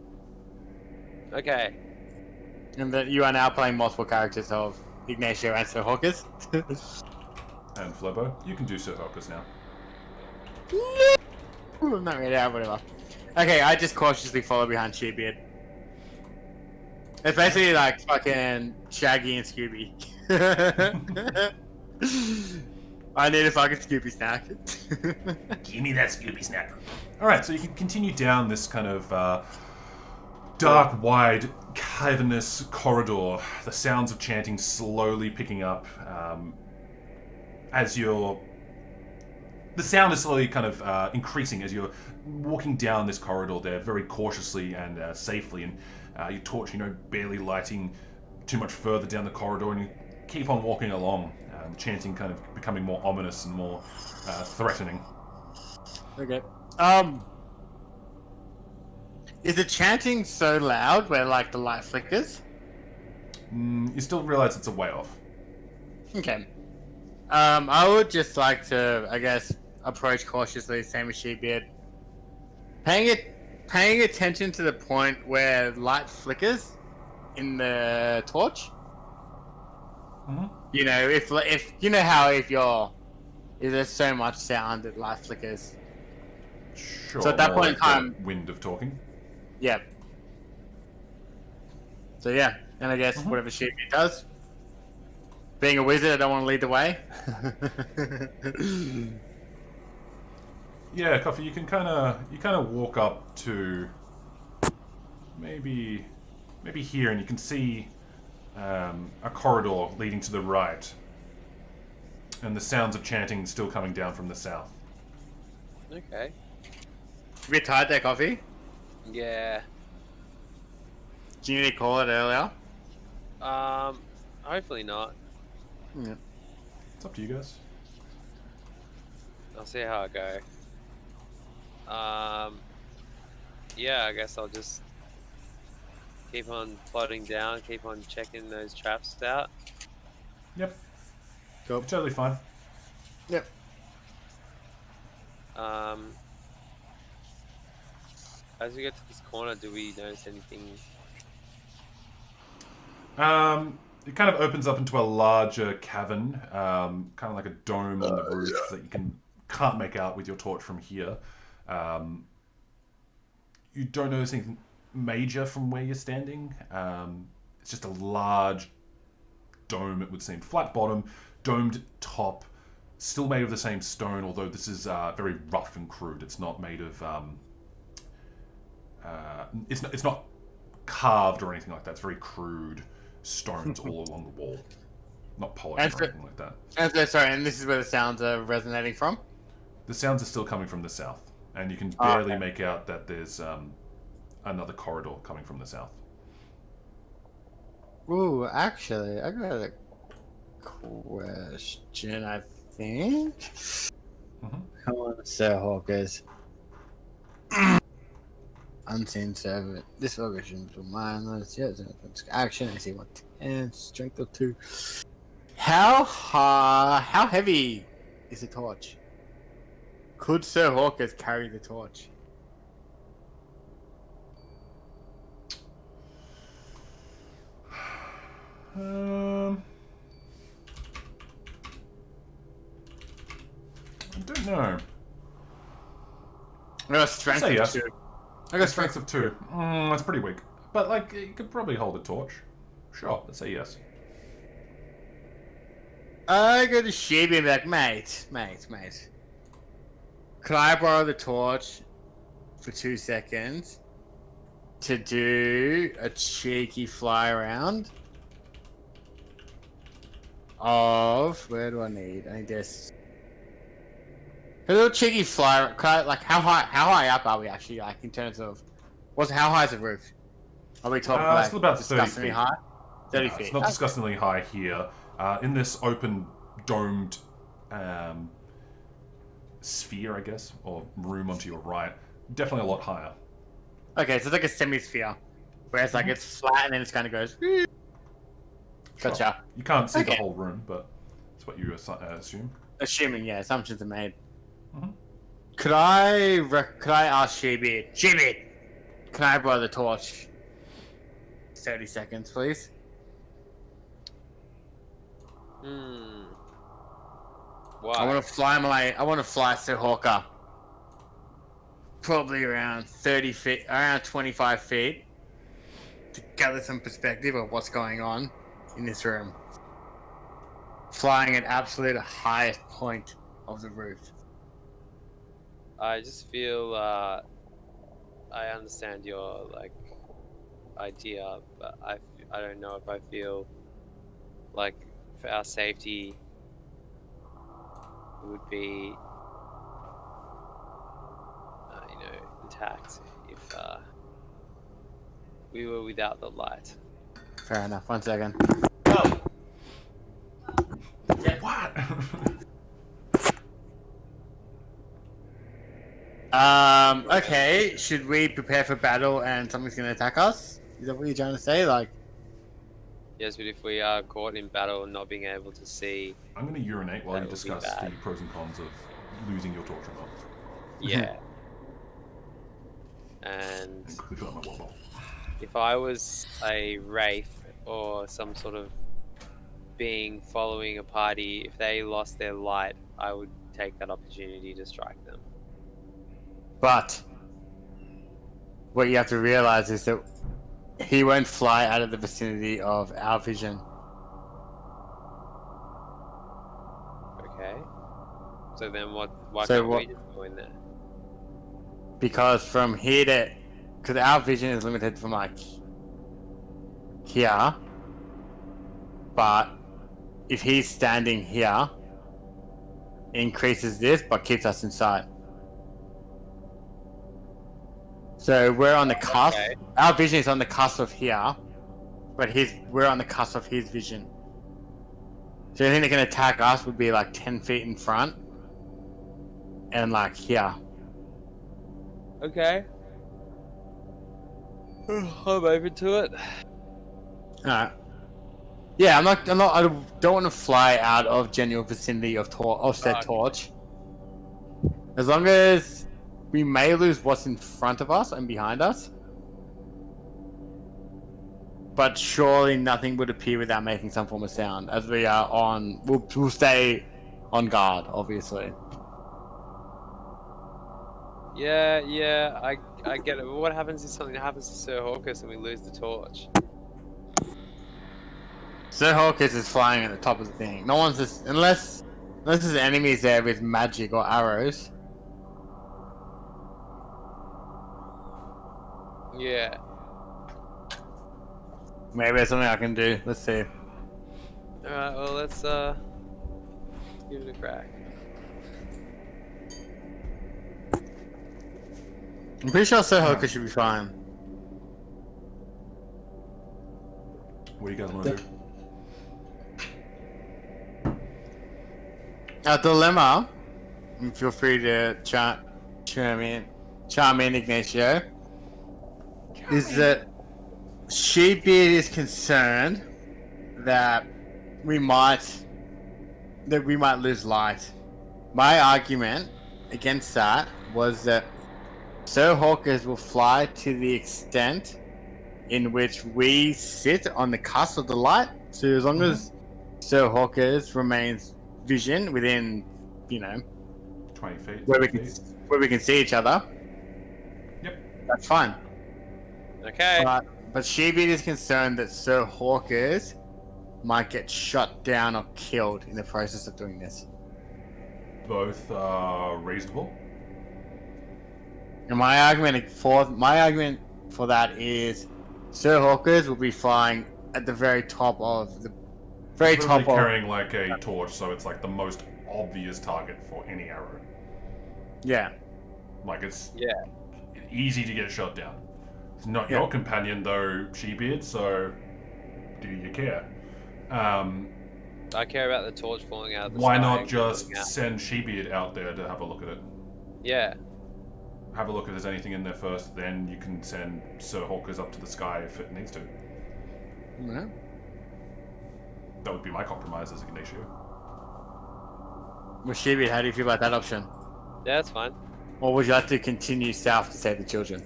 S2: Okay.
S3: And that you are now playing multiple characters of Ignacio and Sir Hawkers.
S1: And Flobo, you can do Sir Hawkers now.
S3: Not really, whatever. Okay, I just cautiously follow behind Sheepbeard. It's basically like fucking Shaggy and Scooby. I need a fucking Scooby snack.
S1: Give me that Scooby snack. Alright, so you can continue down this kind of dark, wide, cavernous corridor. The sounds of chanting slowly picking up as you're... The sound is slowly kind of increasing as you're walking down this corridor there very cautiously and safely, and your torch, barely lighting too much further down the corridor, and you keep on walking along, chanting kind of becoming more ominous and more threatening.
S3: Okay. Is the chanting so loud where like the light flickers?
S1: You still realize it's a way off.
S3: Okay. I would just like to, I guess, approach cautiously, same as Sheepbeard. Paying attention to the point where light flickers in the torch.
S1: Mm-hmm.
S3: If there's so much sound that light flickers.
S1: Sure.
S3: So at that point in
S1: like
S3: time,
S1: the wind of talking.
S3: Yeah. So yeah, and I guess whatever Sheepbeard does. Being a wizard, I don't want to lead the way.
S1: Yeah, Coffee, you kind of walk up to maybe here, and you can see a corridor leading to the right, and the sounds of chanting still coming down from the south.
S2: Okay.
S3: You get tired there, Coffee?
S2: Yeah.
S3: Do you need to call it earlier?
S2: Hopefully not.
S3: Yeah.
S1: It's up to you guys.
S2: I'll see how I go. Yeah, I guess I'll just keep on plodding down, keep on checking those traps out.
S1: Yep.
S3: Go.
S1: You're totally fine.
S3: Yep.
S2: As we get to this corner, do we notice anything?
S1: It kind of opens up into a larger cavern, kind of like a dome on the roof that you can't make out with your torch from here. You don't notice anything major from where you're standing. It's just a large dome, it would seem. Flat bottom, domed top, still made of the same stone, although this is very rough and crude. It's not made of... it's not carved or anything like that. It's very crude stones all along the wall. Not polished or anything like that.
S3: And this is where the sounds are resonating from?
S1: The sounds are still coming from the south, and you can barely make out that there's another corridor coming from the south.
S3: Ooh, actually, I got a question, I think.
S1: Mm-hmm.
S3: Come on, Sir Hawkers. Unseen servant. This location is mindless. Yes, action. I see 110. Strength of 2. How heavy is the torch? Could Sir Hawkers carry the torch?
S1: I don't know.
S3: I got strength
S1: Say
S3: of
S1: yes.
S3: 2.
S1: I got strength of 2. That's pretty weak. But, like, you could probably hold a torch. Sure, let's say yes.
S3: I go to Sheeby and be like, mate. Could I borrow the torch for 2 seconds to do a cheeky fly around of... Where do I need? I need this. A little cheeky fly... Could I, like, how high up are we actually, like, in terms of... How high is the roof? Are we talking like
S1: still about 30
S3: disgustingly
S1: feet.
S3: high? 30
S1: No,
S3: feet.
S1: it's not disgustingly high here. In this open, domed sphere, I guess, or room onto your right, definitely a lot higher.
S3: Okay, so it's like a semi-sphere. Whereas, like, it's flat and then it kind of goes... Gotcha.
S1: Sure. You can't see the
S3: Okay.
S1: whole room, but that's what you assume.
S3: Assuming, yeah, assumptions are made.
S1: Mm-hmm.
S3: Could I ask Sheebeard? Sheebeard, can I borrow the torch? 30 seconds, please.
S2: Why?
S3: I want to fly Sir Hawker. Probably around 30 feet, around 25 feet, to gather some perspective of what's going on in this room. Flying at absolute highest point of the roof.
S2: I just feel I understand your idea, but I don't know if I feel like for our safety it would be intact if we were without the light.
S3: Fair enough. 1 second.
S1: What?
S3: Okay. Should we prepare for battle and something's gonna attack us? Is that what you're trying to say? Like,
S2: Yes, but if we are caught in battle and not being able to see,
S1: I'm going to urinate while
S2: That
S1: you
S2: would be
S1: discuss the
S2: bad.
S1: pros and cons of losing your torch or not.
S2: yeah. And
S1: And quickly fill out my water bottle.
S2: if I was a wraith or some sort of being following a party, if they lost their light, I would take that opportunity to strike them.
S3: but what you have to realize is that he won't fly out of the vicinity of our vision.
S2: Okay. So then why
S3: So
S2: can't
S3: what-
S2: we just go in there?
S3: Because from here to... Because our vision is limited from, like, here. But if he's standing here, it increases this, but keeps us inside. So we're on the cusp.
S2: Okay.
S3: Our vision is on the cusp of here, but we're on the cusp of his vision. So anything that can attack us would be like 10 feet in front. and like here.
S2: Okay. I'm open to it.
S3: Alright. Yeah, I don't want to fly out of general vicinity of said torch. As long as we may lose what's in front of us and behind us. But surely nothing would appear without making some form of sound. As we are on, we'll stay on guard, obviously.
S2: Yeah, I get it. But what happens if something happens to Sir Hawkins and we lose the torch?
S3: Sir Hawkins is flying at the top of the thing. No one's just unless there's enemies there with magic or arrows.
S2: Yeah.
S3: Maybe there's something I can do. Let's see.
S2: Alright, well let's give it a crack.
S3: I'm pretty sure Sir Hawkins should be fine.
S1: What do you guys want to do?
S3: Our dilemma, and feel free to chime in, Ignacio, is that Sheepbeard is concerned that we might lose light. My argument against that was that Sir Hawkins will fly to the extent in which we sit on the cusp of the light. So as long as Sir Hawkins remains vision within,
S1: 20 feet.
S3: where we can see each other.
S1: Yep.
S3: That's fine.
S2: Okay.
S3: But Sheepbeard is concerned that Sir Hawkins might get shot down or killed in the process of doing this.
S1: Both are reasonable.
S3: And my argument for that is Sir Hawkins will be flying at the very top of the
S1: carrying like a torch, so it's like the most obvious target for any arrow.
S3: Yeah.
S1: Like it's
S2: Yeah.
S1: easy to get shot down. It's not your companion though, Sheepbeard, so do you care?
S2: I care about the torch falling out of the
S1: Why
S2: sky
S1: not
S2: and
S1: just
S2: going out.
S1: send Sheepbeard out there to have a look at it?
S2: Yeah.
S1: Have a look if there's anything in there first, then you can send Sir Hawkers up to the sky if it needs to.
S3: Yeah.
S1: That would be my compromise as Ignacio.
S3: Well, Sheepbeard, how do you feel about that option?
S2: Yeah, that's fine.
S3: Or would you like to continue south to save the children?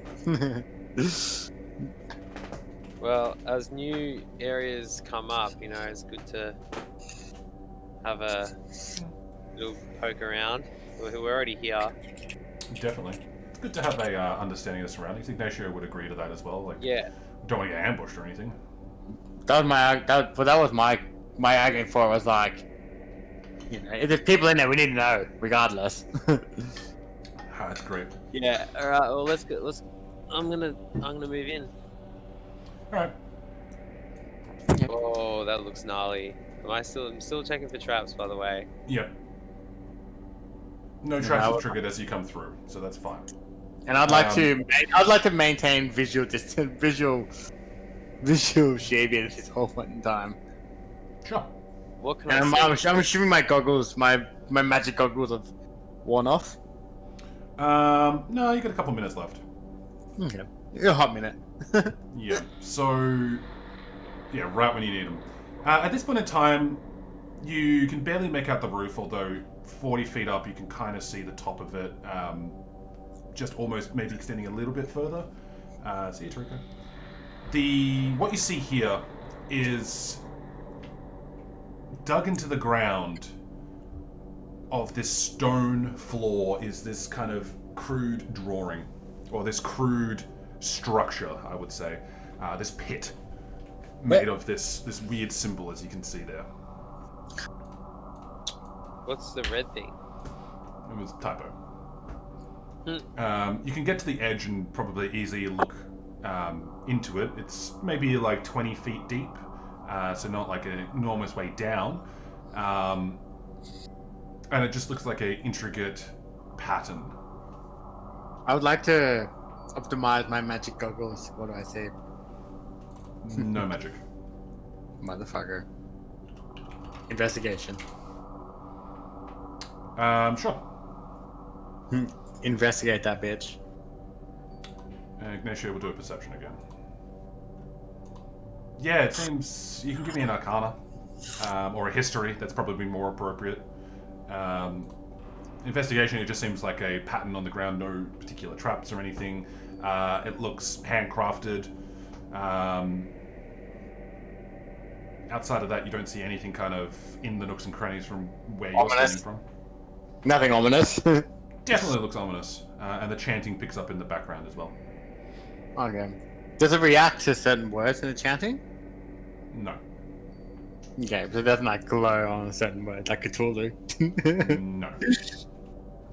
S2: Well, as new areas come up, it's good to have a little poke around. We're already here.
S1: Definitely. It's good to have a understanding of the surroundings. Ignacio would agree to that as well. Like,
S2: Yeah.
S1: don't want to get ambushed or anything.
S3: That was my argument for it. Was like, if there's people in there, we need to know, regardless.
S1: That's great.
S2: Yeah. All right. Well, let's go. I'm gonna move in.
S1: All right.
S2: Oh, that looks gnarly. I'm still checking for traps, by the way.
S1: Yep. No traps are triggered as you come through, so that's fine.
S3: And I'd like to maintain visual distance, visual Sheepbeard this whole point in time.
S1: Sure.
S2: What can
S3: And
S2: I see?
S3: I'm assuming my goggles, my magic goggles have worn off.
S1: No, you got a couple minutes left.
S3: Okay. A hot minute.
S1: Yeah. So, yeah, right when you need them. At this point in time, you can barely make out the roof, although 40 feet up, you can kind of see the top of it. Just almost maybe extending a little bit further. See you, Trico. What you see here is dug into the ground of this stone floor is this kind of crude drawing, or this crude structure, I would say. This pit made of this weird symbol, as you can see there.
S2: What's the red thing?
S1: It was a typo. You can get to the edge and probably easily look into it. It's maybe like 20 feet deep, so not like an enormous way down. And it just looks like an intricate pattern.
S3: I would like to optimize my magic goggles. What do I say?
S1: No magic.
S3: Motherfucker. Investigation.
S1: Sure.
S3: Investigate that bitch.
S1: Ignacio will do a perception again. Yeah, it seems you can give me an arcana or a history. That's probably more appropriate. Investigation, it just seems like a pattern on the ground, no particular traps or anything. It looks handcrafted. Outside of that, you don't see anything kind of in the nooks and crannies from where you're standing from.
S3: Nothing ominous.
S1: Definitely looks ominous. And the chanting picks up in the background as well.
S3: Okay. Does it react to certain words in the chanting?
S1: No.
S3: Okay, so it doesn't like glow on a certain word like Cthulhu.
S1: No.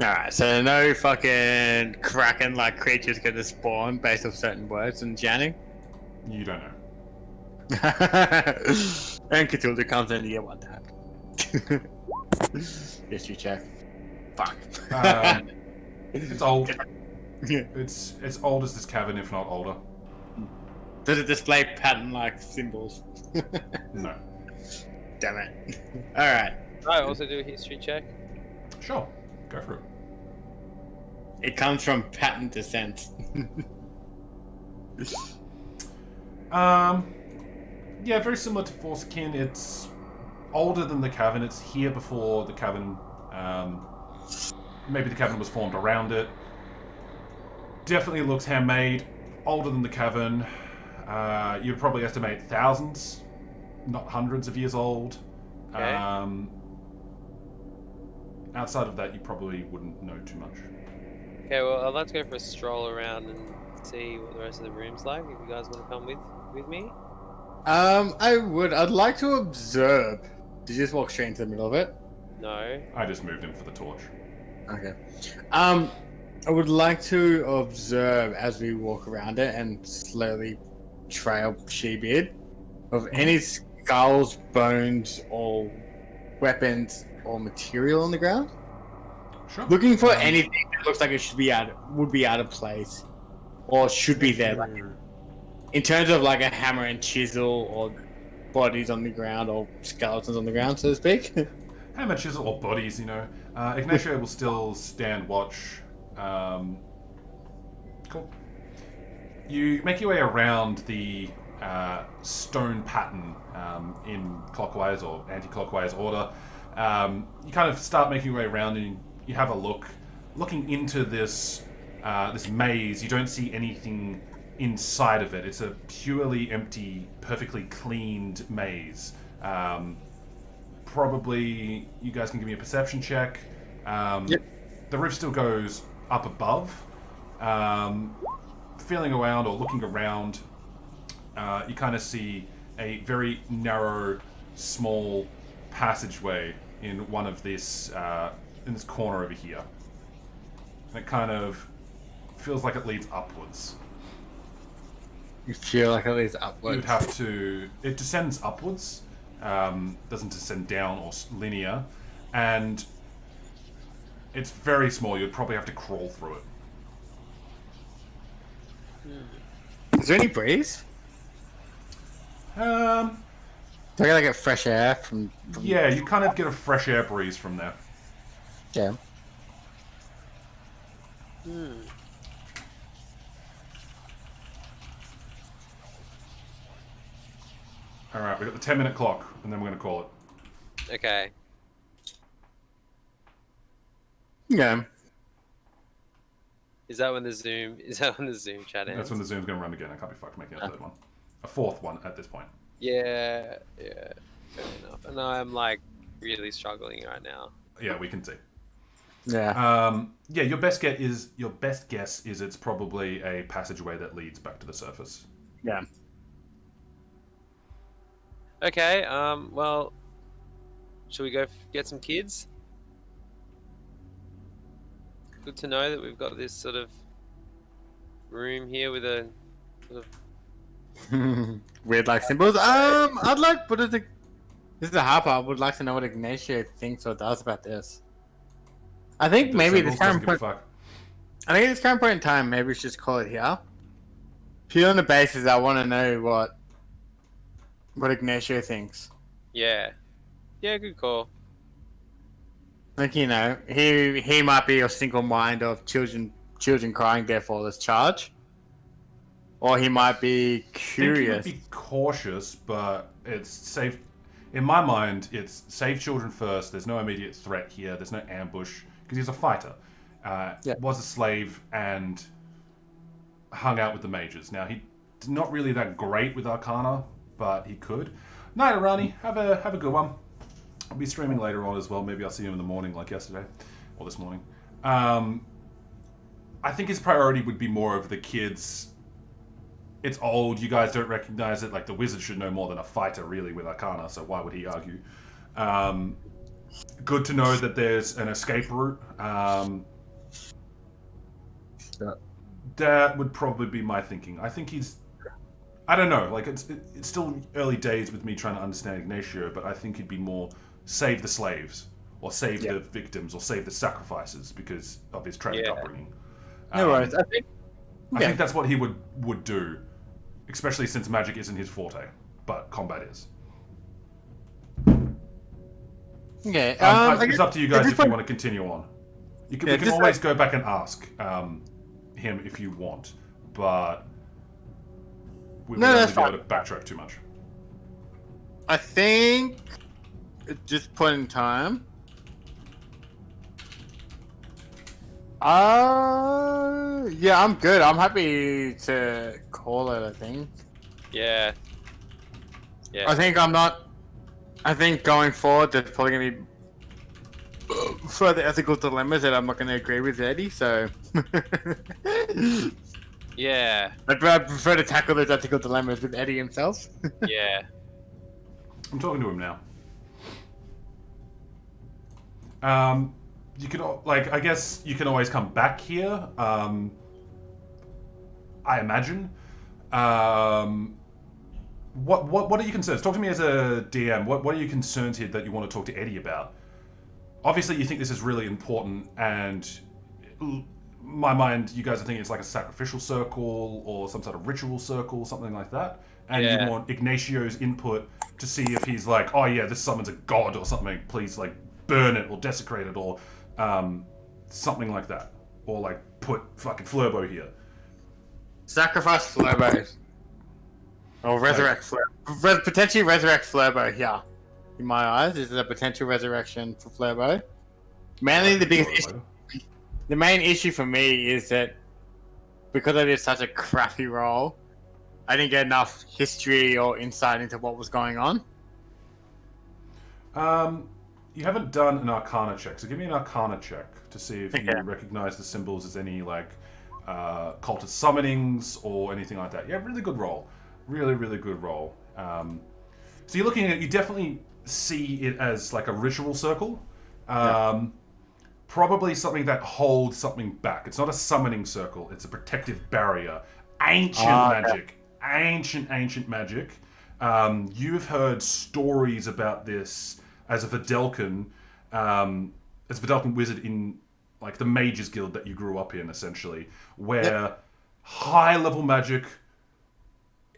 S3: Alright, so no fucking kraken like creatures gonna spawn based off certain words and chanting?
S1: You don't know.
S3: And Cthulhu comes in to get one tap. History check. Fuck.
S1: It's old.
S3: Yeah.
S1: It's as old as this cavern, if not older.
S3: Does it display pattern like symbols?
S1: No.
S3: Damn it. Alright.
S2: I also do a history check.
S1: Sure. Go for it.
S3: It comes from pattern descent.
S1: Yeah, very similar to Forsaken. It's older than the cavern. It's here before the cavern. Maybe the cavern was formed around it. Definitely looks handmade. Older than the cavern. You'd probably estimate thousands, not hundreds of years old.
S2: Okay.
S1: Outside of that, you probably wouldn't know too much.
S2: Okay, well, I'd like to go for a stroll around and see what the rest of the room's like. If you guys want to come with me.
S3: I would. I'd like to observe. Did you just walk straight into the middle of it?
S2: No.
S1: I just moved him for the torch.
S3: Okay. I would like to observe as we walk around it and slowly trail Shebeard of any skulls, bones, or weapons or material on the ground.
S1: Sure.
S3: Looking for anything that looks like it would be out of place, or should be there. Like, in terms of like a hammer and chisel, or bodies on the ground, or skeletons on the ground, so to speak.
S1: Hammer, chisel, or bodies, you know. Ignacio will still stand watch. Cool. You make your way around the stone pattern in clockwise or anti-clockwise order. You kind of start making your way around and you have a look. Looking into this this maze, you don't see anything inside of it. It's a purely empty, perfectly cleaned maze. Probably you guys can give me a perception check.
S3: Yep.
S1: The roof still goes up above. Feeling around or looking around, you kind of see a very narrow, small passageway in one of this in this corner over here. And it kind of feels like it leads upwards.
S3: You feel like it leads upwards.
S1: You'd have to. It descends upwards, doesn't descend down or linear, and it's very small. You'd probably have to crawl through it.
S3: Is there any breeze?
S1: Um,
S3: Do I gotta get fresh air from...
S1: yeah, you kind of get a fresh air breeze from there.
S3: Yeah.
S1: All right, we got the 10-minute clock, and then we're going to call it.
S2: Okay.
S3: Yeah.
S2: Is that when the Zoom chat ends?
S1: That's when the Zoom's going to run again. I can't be fucked making a third one. A fourth one at this point.
S2: Yeah, fair enough. And I'm like really struggling right now.
S1: Yeah, we can see.
S3: Yeah.
S1: Yeah, your best guess is it's probably a passageway that leads back to the surface.
S3: Yeah.
S2: Okay, well, should we go get some kids? Good to know that we've got this sort of room here with a sort of...
S3: Weird like symbols. I'd like, what is the... This is the hard part. I would like to know what Ignacio thinks or does about this. I think maybe this current point... I think at this current point in time, maybe we should just call it here. Pure on the basis I want to know what Ignacio thinks.
S2: Yeah. Yeah, good call.
S3: Like, you know, he might be a single mind of children crying, therefore let's charge. Or he might be
S1: I think he would
S3: curious.
S1: be cautious, but it's safe. In my mind, it's save children first. There's no immediate threat here. There's no ambush because he's a fighter.
S3: Yeah.
S1: Was a slave and hung out with the mages. Now he's not really that great with Arcana, but he could. Night, Arani. Have a good one. I'll be streaming later on as well. Maybe I'll see him in the morning, like yesterday or this morning. I think his priority would be more of the kids. It's old. You guys don't recognize it. Like the wizard should know more than a fighter, really, with Arcana. So why would he argue? Good to know that there's an escape route. That would probably be my thinking. I think he's. I don't know. Like it's still early days with me trying to understand Ignacio, but I think he'd be more save the slaves or save the victims or save the sacrifices because of his tragic upbringing.
S3: No worries. I think
S1: that's what he would do, especially since magic isn't his forte, but combat is.
S3: Okay.
S1: It's up to you guys if you want to continue on. We can always go back and ask him if you want, but we won't really be able to backtrack too much.
S3: I think at this point in time, yeah, I'm good. I'm happy to call it, I think.
S2: Yeah. Yeah.
S3: I think going forward, there's probably going to be further ethical dilemmas that I'm not going to agree with Eddie, so...
S2: Yeah.
S3: I prefer to tackle those ethical dilemmas with Eddie himself.
S2: Yeah.
S1: I'm talking to him now. You can, like, I guess you can always come back here. I imagine. What are your concerns? Talk to me as a DM. What are your concerns here that you want to talk to Eddie about? Obviously, you think this is really important, and my mind, you guys are thinking it's like a sacrificial circle or some sort of ritual circle, something like that. And you want Ignacio's input to see if he's like, oh yeah, this summons a god or something. Please, like, burn it or desecrate it or something like that. Or like put fucking Flurbo here.
S3: Sacrifice Flurbo. Or resurrect Flurbo. Potentially resurrect Flurbo here. In my eyes, this is a potential resurrection for Flurbo. Mainly the biggest issue. The main issue for me is that because I did such a crappy roll, I didn't get enough history or insight into what was going on.
S1: You haven't done an Arcana check, so give me an Arcana check to see if you recognize the symbols as any like cultist summonings or anything like that. Yeah, really good roll. Really, really good roll. So you're looking at it, you definitely see it as like a ritual circle. Probably something that holds something back. It's not a summoning circle, it's a protective barrier. Ancient magic. Ancient magic. You've heard stories about this as a Videlcan wizard in like the Mages Guild that you grew up in, essentially, where high-level magic,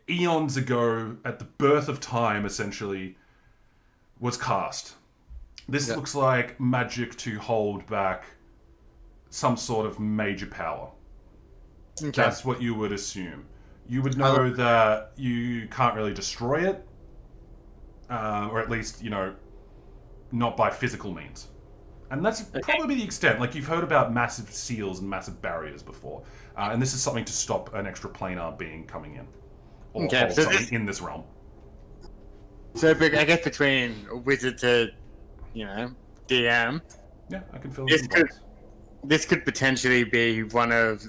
S1: eons ago, at the birth of time, essentially, was cast. This looks like magic to hold back some sort of major power. Okay. That's what you would assume. You would know that you can't really destroy it, or at least, you know, not by physical means. And that's probably the extent. Like, you've heard about massive seals and massive barriers before, and this is something to stop an extra planar being coming in, or hold something in this realm.
S3: So, I guess between a wizard to, you know, DM.
S1: Yeah, I can fill in
S3: this could potentially be one of.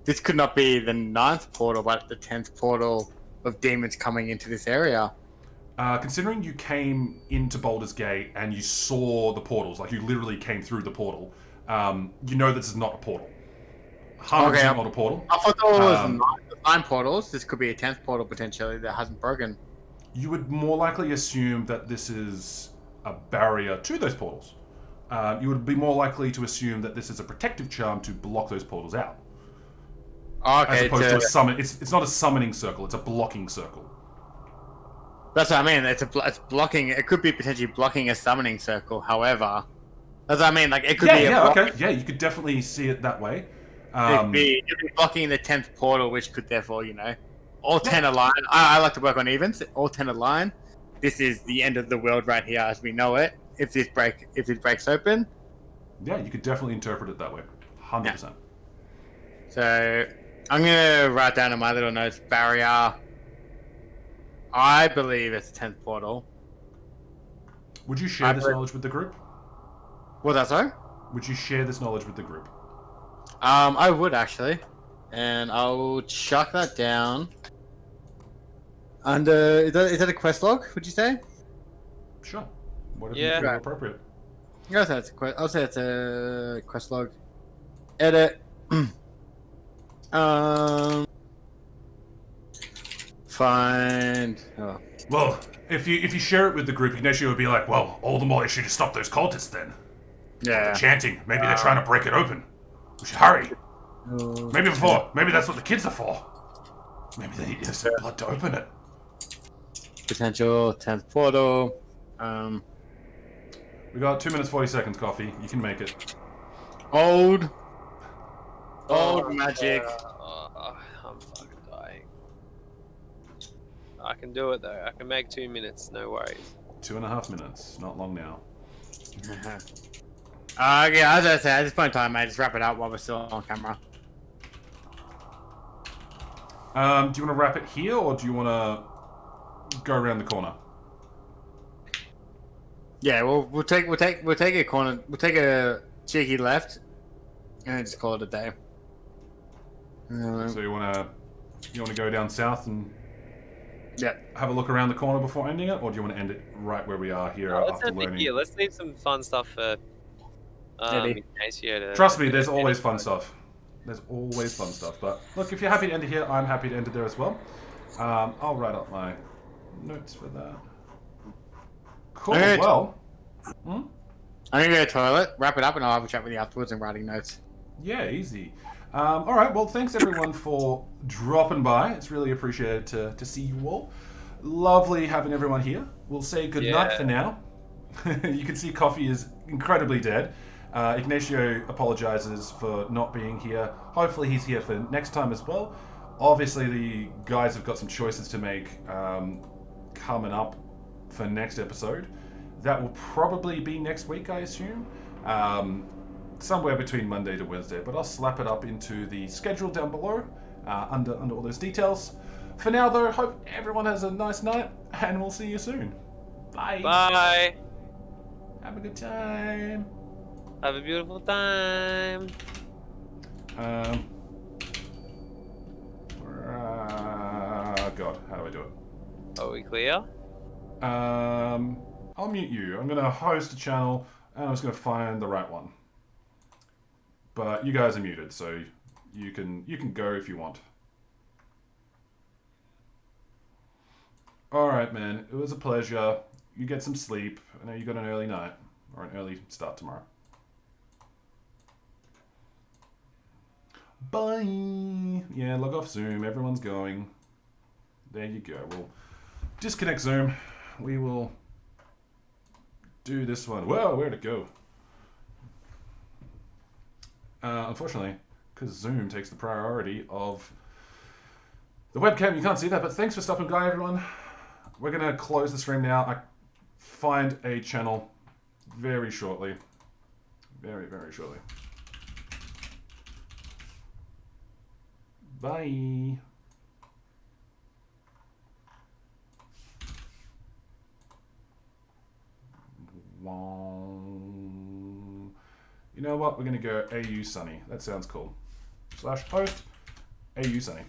S3: This could not be the 9th portal, but the 10th portal of demons coming into this area.
S1: Considering you came into Baldur's Gate and you saw the portals, like you literally came through the portal, you know this is not a portal. 100% not a portal.
S3: I thought there was 9 portals. This could be a 10th portal potentially that hasn't broken.
S1: You would more likely assume that this is a barrier to those portals. You would be more likely to assume that this is a protective charm to block those portals out.
S3: Okay,
S1: as opposed to a summon. It's not a summoning circle, it's a blocking circle.
S3: That's what I mean. It's blocking. It could be potentially blocking a summoning circle. However, That's what I mean. Like it could
S1: Yeah,
S3: be a
S1: yeah,
S3: block.
S1: okay. Yeah, you could definitely see it that way.
S3: It'd be blocking the 10th portal, which could therefore, all
S1: Yeah.
S3: 10 align. I like to work on evens. All 10 align. This is the end of the world right here as we know it. If this breaks open,
S1: Yeah, you could definitely interpret it that way. 100%.
S3: yeah. So I'm gonna write down in my little notes barrier. I believe it's 10th portal.
S1: Would you share this knowledge with the group?
S3: What that sorry?
S1: Would you share this knowledge with the group?
S3: I would actually, and I'll chuck that down. Under is that a quest log? Would you say?
S1: Sure. Whatever
S2: Yeah.
S1: you feel
S3: Right.
S1: appropriate.
S3: I'll say it's a quest log. Edit. Find. Oh.
S1: Well, if you share it with the group, Ignacio would be like, well, all the more issue to stop those cultists then.
S3: Yeah.
S1: They're chanting. Maybe they're trying to break it open. We should hurry. Maybe that's what the kids are for. Maybe they need innocent blood to open it.
S3: Potential 10th portal.
S1: We got 2 minutes 40 seconds, Coffee. You can make it.
S3: Old magic.
S2: I'm fucking dying. I can do it though. I can make 2 minutes. No worries.
S1: 2.5 minutes. Not long now.
S3: Yeah, as I said, at this point in time, mate, just wrap it up while we're still on camera.
S1: Do you want to wrap it here, or do you want to go around the corner?
S3: Yeah, we'll take a corner. We'll take a cheeky left, and then just call it a day.
S1: So you want to go down south and
S3: Yeah.
S1: have a look around the corner before ending it, or do you want to end it right where we are here
S2: Let's
S1: after
S2: end it
S1: learning?
S2: here. Let's leave some fun stuff for Ignacio to.
S1: Trust me, there's always fun stuff. There's always fun stuff. But look, if you're happy to end it here, I'm happy to end it there as well. I'll write up my notes for that. Cool.
S3: Alright.
S1: Well,
S3: I'm gonna go to the toilet, wrap it up, and I'll have a chat with you afterwards and writing notes.
S1: yeah, easy. All right. Well, thanks everyone for dropping by. It's really appreciated to see you all. Lovely having everyone here. We'll say good night for now. You can see Coffee is incredibly dead. Ignacio apologizes for not being here. Hopefully he's here for next time as well. Obviously the guys have got some choices to make coming up for next episode. That will probably be next week, I assume. Somewhere between Monday to Wednesday, but I'll slap it up into the schedule down below under all those details. For now though, hope everyone has a nice night, and we'll see you soon. Bye.
S2: Bye.
S1: Have a good time.
S2: Have a beautiful time.
S1: God, how do I do it?
S2: Are we clear?
S1: I'll mute you. I'm gonna host a channel, and I'm just gonna find the right one. But you guys are muted, so you can go if you want. All right, man. It was a pleasure. You get some sleep. I know you got an early night or an early start tomorrow. Bye. Yeah, log off Zoom. Everyone's going. There you go. We'll disconnect Zoom. We will do this one. Whoa, where'd it go? Unfortunately, because Zoom takes the priority of the webcam, you can't see that, but thanks for stopping by, everyone. We're going to close the stream now. I find a channel very shortly. Very, very shortly. Bye. You know what? We're going to go AU Sunny. That sounds cool. /host AU Sunny.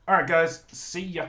S1: All right, guys. See ya.